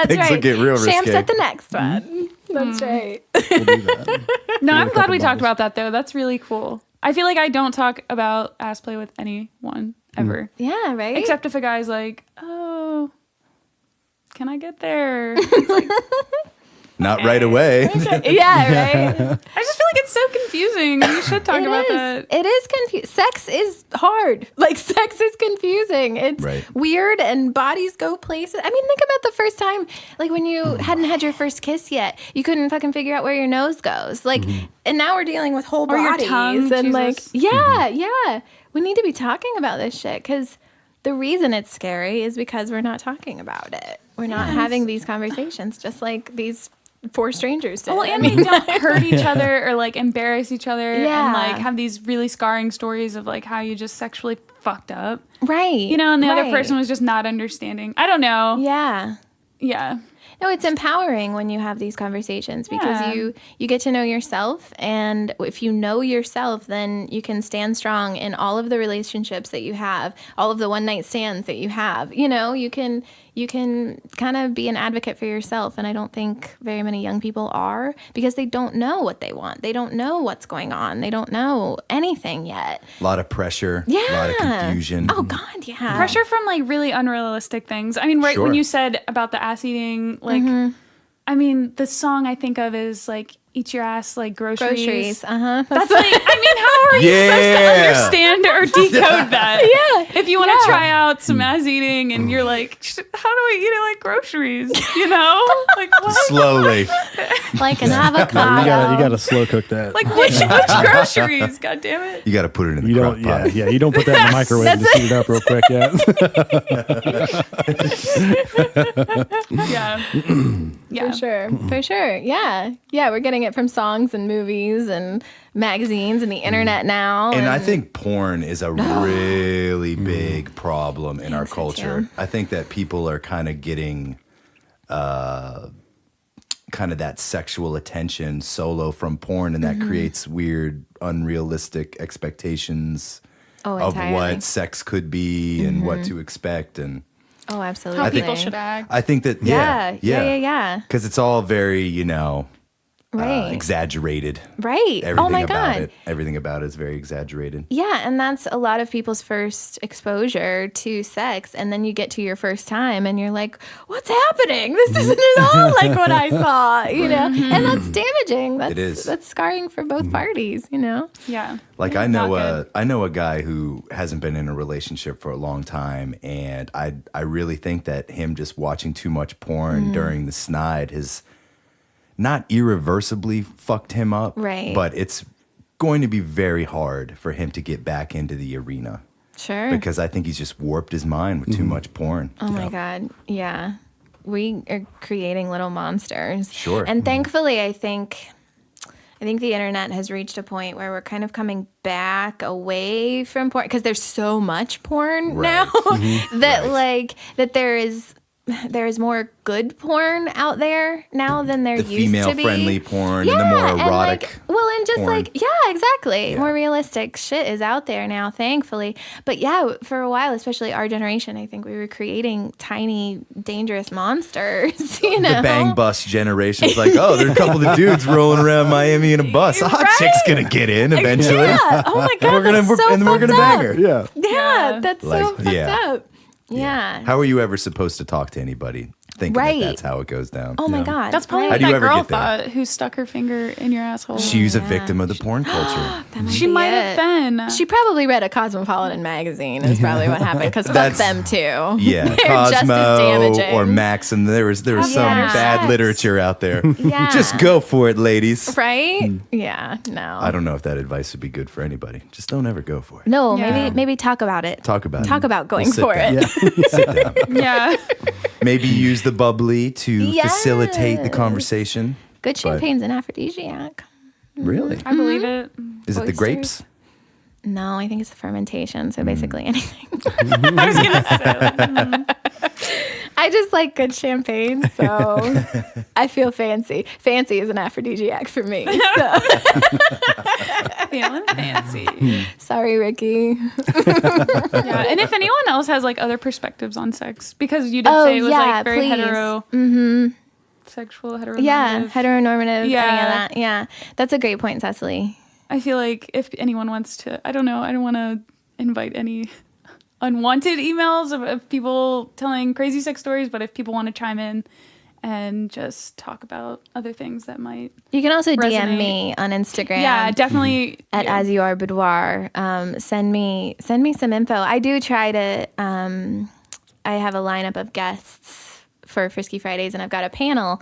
things right. will get real risky. Shams at the next one. That's right. We'll do that. No, I'm glad we talked about that though. That's really cool. I feel like I don't talk about ass play with anyone ever. Yeah, right? Except if a guy's like, oh, can I get there? It's like, Not right away. Yeah, right? I just feel like it's so confusing. We should talk about that. It is confusing. Sex is hard. Like, sex is confusing. It's weird and bodies go places. I mean, think about the first time, like when you hadn't had your first kiss yet. You couldn't fucking figure out where your nose goes. Like, and now we're dealing with whole or bodies. your tongue, and Jesus. like, yeah. We need to be talking about this shit because the reason it's scary is because we're not talking about it. We're not having these conversations, just like these 4 strangers did. Well, and they don't hurt each other or like embarrass each other and like have these really scarring stories of like how you just sexually fucked up. Right. And the other person was just not understanding. I don't know. Yeah. Yeah. No, it's empowering when you have these conversations because you get to know yourself, and if you know yourself, then you can stand strong in all of the relationships that you have, all of the one-night stands that you have. You can kind of be an advocate for yourself, and I don't think very many young people are because they don't know what they want. They don't know what's going on. They don't know anything yet. A lot of pressure. Yeah. A lot of confusion. Oh, God, yeah. Pressure from like really unrealistic things. I mean, when you said about the ass eating, like, I mean, the song I think of is like, eat your ass like groceries. Uh-huh. That's like, I mean, how are you supposed to understand or decode that? Yeah. if you want to try out some ass eating and you're like, how do I eat it like groceries? You know? Like what? Slowly. Like an No, avocado. you gotta slow cook that. Like which groceries? God damn it. You got to put it in the you crock don't, pot. you don't put that in the microwave and just heat it up real quick. Yeah. Yeah. For sure. Yeah. Yeah, we're getting it from songs and movies and magazines and the internet now. And I think porn is a really big problem in our so culture. too. I think that people are kind of getting kind of that sexual attention solo from porn, and that creates weird, unrealistic expectations of what sex could be and what to expect. And Oh, absolutely. How people should act. I think that, Yeah. because it's all very, Right. exaggerated. Right. Everything Oh my about God. it. Everything about it is very exaggerated. Yeah, and that's a lot of people's first exposure to sex. And then you get to your first time and you're like, what's happening? This isn't at all like what I saw, you know? And that's damaging. That's, It is. That's scarring for both parties, you know? Yeah. Like Yeah, I not know good. a guy who hasn't been in a relationship for a long time, and I really think that him just watching too much porn during the snide has not irreversibly fucked him up, Right. but it's going to be very hard for him to get back into the arena Sure. because I think he's just warped his mind with too much porn. Oh my God. Yeah. We are creating little monsters. Sure. And thankfully, I think the internet has reached a point where we're kind of coming back away from porn because there's so much porn Right. now that Right. like that there is more good porn out there now than there The used to be. female-friendly porn and the more erotic and just porn. like, yeah, exactly. Yeah. More realistic shit is out there now, thankfully. But yeah, for a while, especially our generation, I think we were creating tiny, dangerous monsters, you know? The bang bus generation's like, oh, there's a couple of dudes rolling around Miami in a bus. A hot Right. chick's gonna get in eventually. Yeah. Oh my God, We're gonna that's so and we're gonna fucked bang up. her. Yeah. Yeah, that's so Like, fucked yeah. up. Yeah. How are you ever supposed to talk to anybody thinking Right. that that's how it goes down? Oh my God. That's probably How what do you that ever girl get there? thought who stuck her finger in your asshole. She was a Yeah. victim of the porn culture. She might have been. She probably read a Cosmopolitan magazine is probably what happened because fuck That's- them too. Yeah, They're just as Cosmo damaging. or Maxim. There was some Yeah. bad Sex. literature out there. Yeah. Just go for it, ladies. Right? Yeah, no. I don't know if that advice would be good for anybody. Just don't ever go for it. No, Yeah. maybe talk about it. Talk about it. Talk about going We'll sit for down. it. Sit down. Yeah. Maybe use the bubbly to Yes. facilitate the conversation. Good But- champagne's an aphrodisiac. Really? I believe it. Is it the Oysters. grapes? No, I think it's the fermentation. So basically anything. I was gonna say. I just like good champagne, so I feel fancy. Fancy is an aphrodisiac for me. So. Feeling fancy. Sorry, Ricky. Yeah. And if anyone else has like other perspectives on sex, because you did say it was like very please. hetero. Sexual heteronormative. Yeah, heteronormative, Yeah. any of that. Yeah, that's a great point, Cecily. I feel like if anyone wants to, I don't know, I don't want to invite any unwanted emails of people telling crazy sex stories, but if people want to chime in and just talk about other things that might You can also DM resonate. me on Instagram. Yeah, definitely. At yeah. As You Are Boudoir. Send me some info. I do try to. I have a lineup of guests for Frisky Fridays, and I've got a panel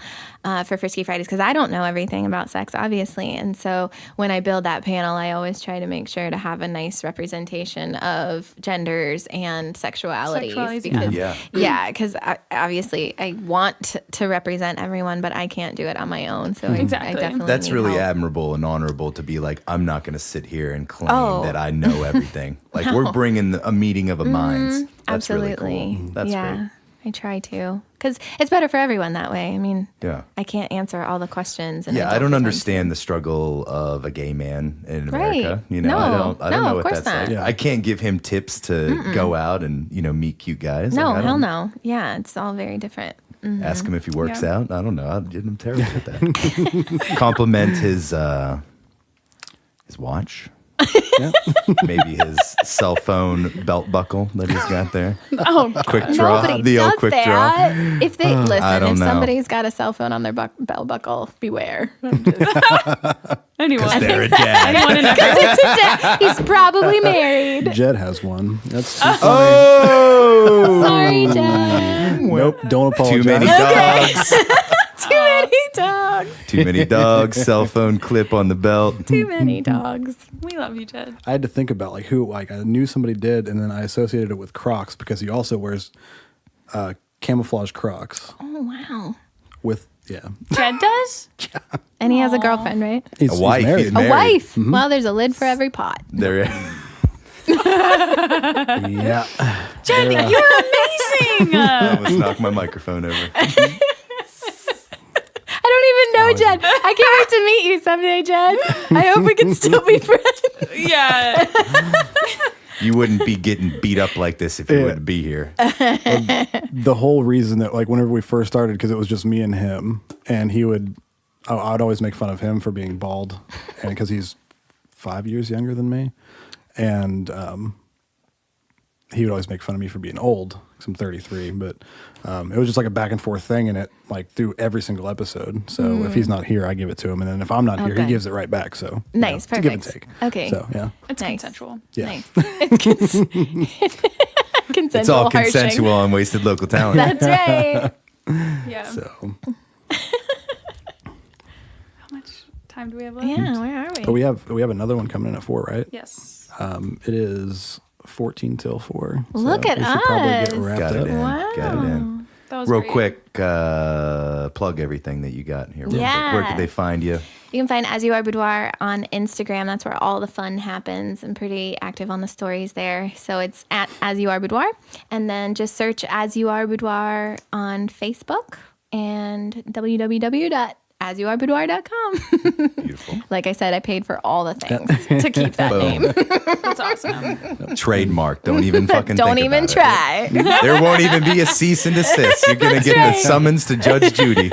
for Frisky Fridays because I don't know everything about sex, obviously. And so when I build that panel, I always try to make sure to have a nice representation of genders and sexualities. Sexualities, Because, Yeah. because obviously I want to represent everyone, but I can't do it on my own. So Exactly. I definitely That's need really help. admirable and honorable to be like, I'm not going to sit here and claim Oh. that I know everything. Like, we're bringing a meeting of a minds. That's Absolutely. really cool. That's yeah, great. I try to because it's better for everyone that way. I mean, Yeah. I can't answer all the questions. And Yeah, I don't pretend understand the struggle of a gay man in Right. America. You know, No. I don't No, know of what course that's not. like. Yeah. I can't give him tips to go out and, meet cute guys. to. No, Like, I hell don't- no. Yeah, it's all very different. Ask him if he works Yeah. out. I don't know. I'm terrible at that. Compliment his watch. Yeah. Maybe his cell phone belt buckle that he's got there. Oh, Quick draw. nobody The old does quick that. draw. If they listen, don't if know. somebody's got a cell phone on their belt buckle, beware. Anyone. They're a dad. Anyone in a He's probably married. Jed has one. That's too funny. Oh! Sorry, Jen. Nope, don't apologize. Too many dogs. Too many dogs. Too many dogs. Cell phone clip on the belt. Too many dogs. We love you, Jed. I had to think about like who, like I knew somebody did, and then I associated it with Crocs because he also wears camouflage Crocs Oh, wow. with, yeah. Jed does? And he has a girlfriend, right? He's, A wife. He's He's married. A wife. Well, there's a lid for every pot. There. Yeah. Jed, you're amazing. I almost knocked my microphone over. I don't even know, Jed. I can't wait to meet you someday, Jed. I hope we can still be friends. Yeah. You wouldn't be getting beat up like this if you Yeah. wouldn't be here. The whole reason that like whenever we first started, because it was just me and him, and I'd always make fun of him for being bald, and because he's 5 years younger than me, and he would always make fun of me for being old because I'm 33. But it was just like a back and forth thing, and it like through every single episode. So if he's not here, I give it to him, and then if I'm not here, he Okay. gives it right back. So Nice, it's a give and perfect. take. Okay. So yeah, It's Nice. consensual. yeah. Nice. Consensual It's all harshing. consensual on wasted local talent. That's right. Yeah. So How much time do we have left? Yeah, where are but we? we have another one coming in at 4, right? Yes. It is 14 till 4. So Look at we should probably us. get wrapped Got it up. in. Wow. Got it in. That was Real great. quick, plug everything that you got here. real Yeah. quick. Where could they find you? You can find As You Are Boudoir on Instagram. That's where all the fun happens. I'm pretty active on the stories there. So it's at As You Are Boudoir. And then just search As You Are Boudoir on Facebook and www.asyouareboudoir.com. Beautiful. Like I said, I paid for all the things to keep that Boom. name. That's awesome. Trademark. Don't even fucking Don't think even about try. It. There won't even be a cease and desist. You're going to get the summons to Judge Judy.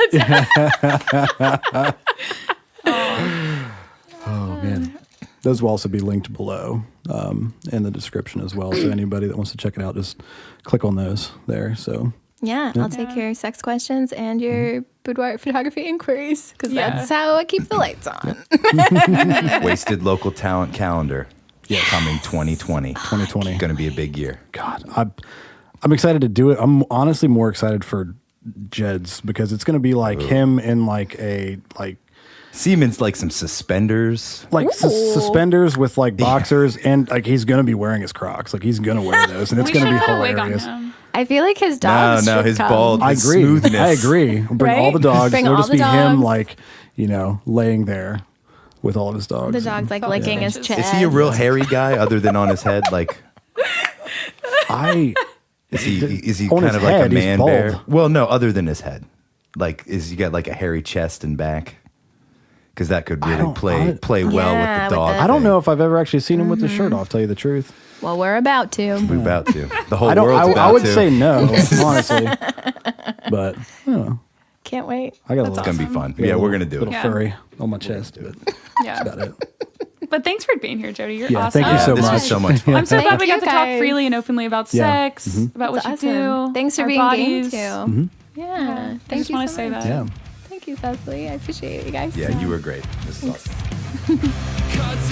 Oh man, those will also be linked below in the description as well. So anybody that wants to check it out, just click on those there. So Yeah, I'll take your sex questions and your boudoir photography inquiries because Yeah. that's how I keep the lights on. Wasted local talent calendar. Coming 2020. 2020, Going to be a big year. God, I'm excited to do it. I'm honestly more excited for Jed's because it's going to be like him in like a Siemens like some suspenders. suspenders with like boxers, and like he's going to be wearing his Crocs. Like he's going to wear those, and it's We going to should be put a wig on hilarious. him. I feel like his dogs. No, should his come. bald- I The agree. smoothness. I agree. Bring all Right? the dogs. Bring It'll all just the be him, dogs. like laying there with all of his dogs. The dog's like Oh, licking yeah. his chest. Is he a real hairy guy other than on his head? Like, is he On kind his of like a head, he's man bald. bear? Well, no, other than his head. Like, is he got like a hairy chest and back? Because that could really don't- play well Yeah, with the with dog. the- I don't know if I've ever actually seen him with the shirt off. Tell you the truth, Well, we're about to. We're about to. The whole I don't. world's about I would to. say no, honestly. But I don't know. Can't wait. I got a That's little, It's gonna be fun. got a Yeah, we're little- gonna do little it. Yeah. furry on my chest, but Yeah. that's about it. But thanks for being here, Jodi. You're Yeah, awesome. thank you so This much. was so much fun. I'm so glad Thank we got you to talk guys. freely and openly about Yeah. sex, about what That's you awesome. do. Thanks for our being bodies. game too. Yeah. I Thank just you want so to say much. that. Yeah. Thank you, Cecily. I appreciate it, you guys. Yeah, you were great. This is awesome. Cuts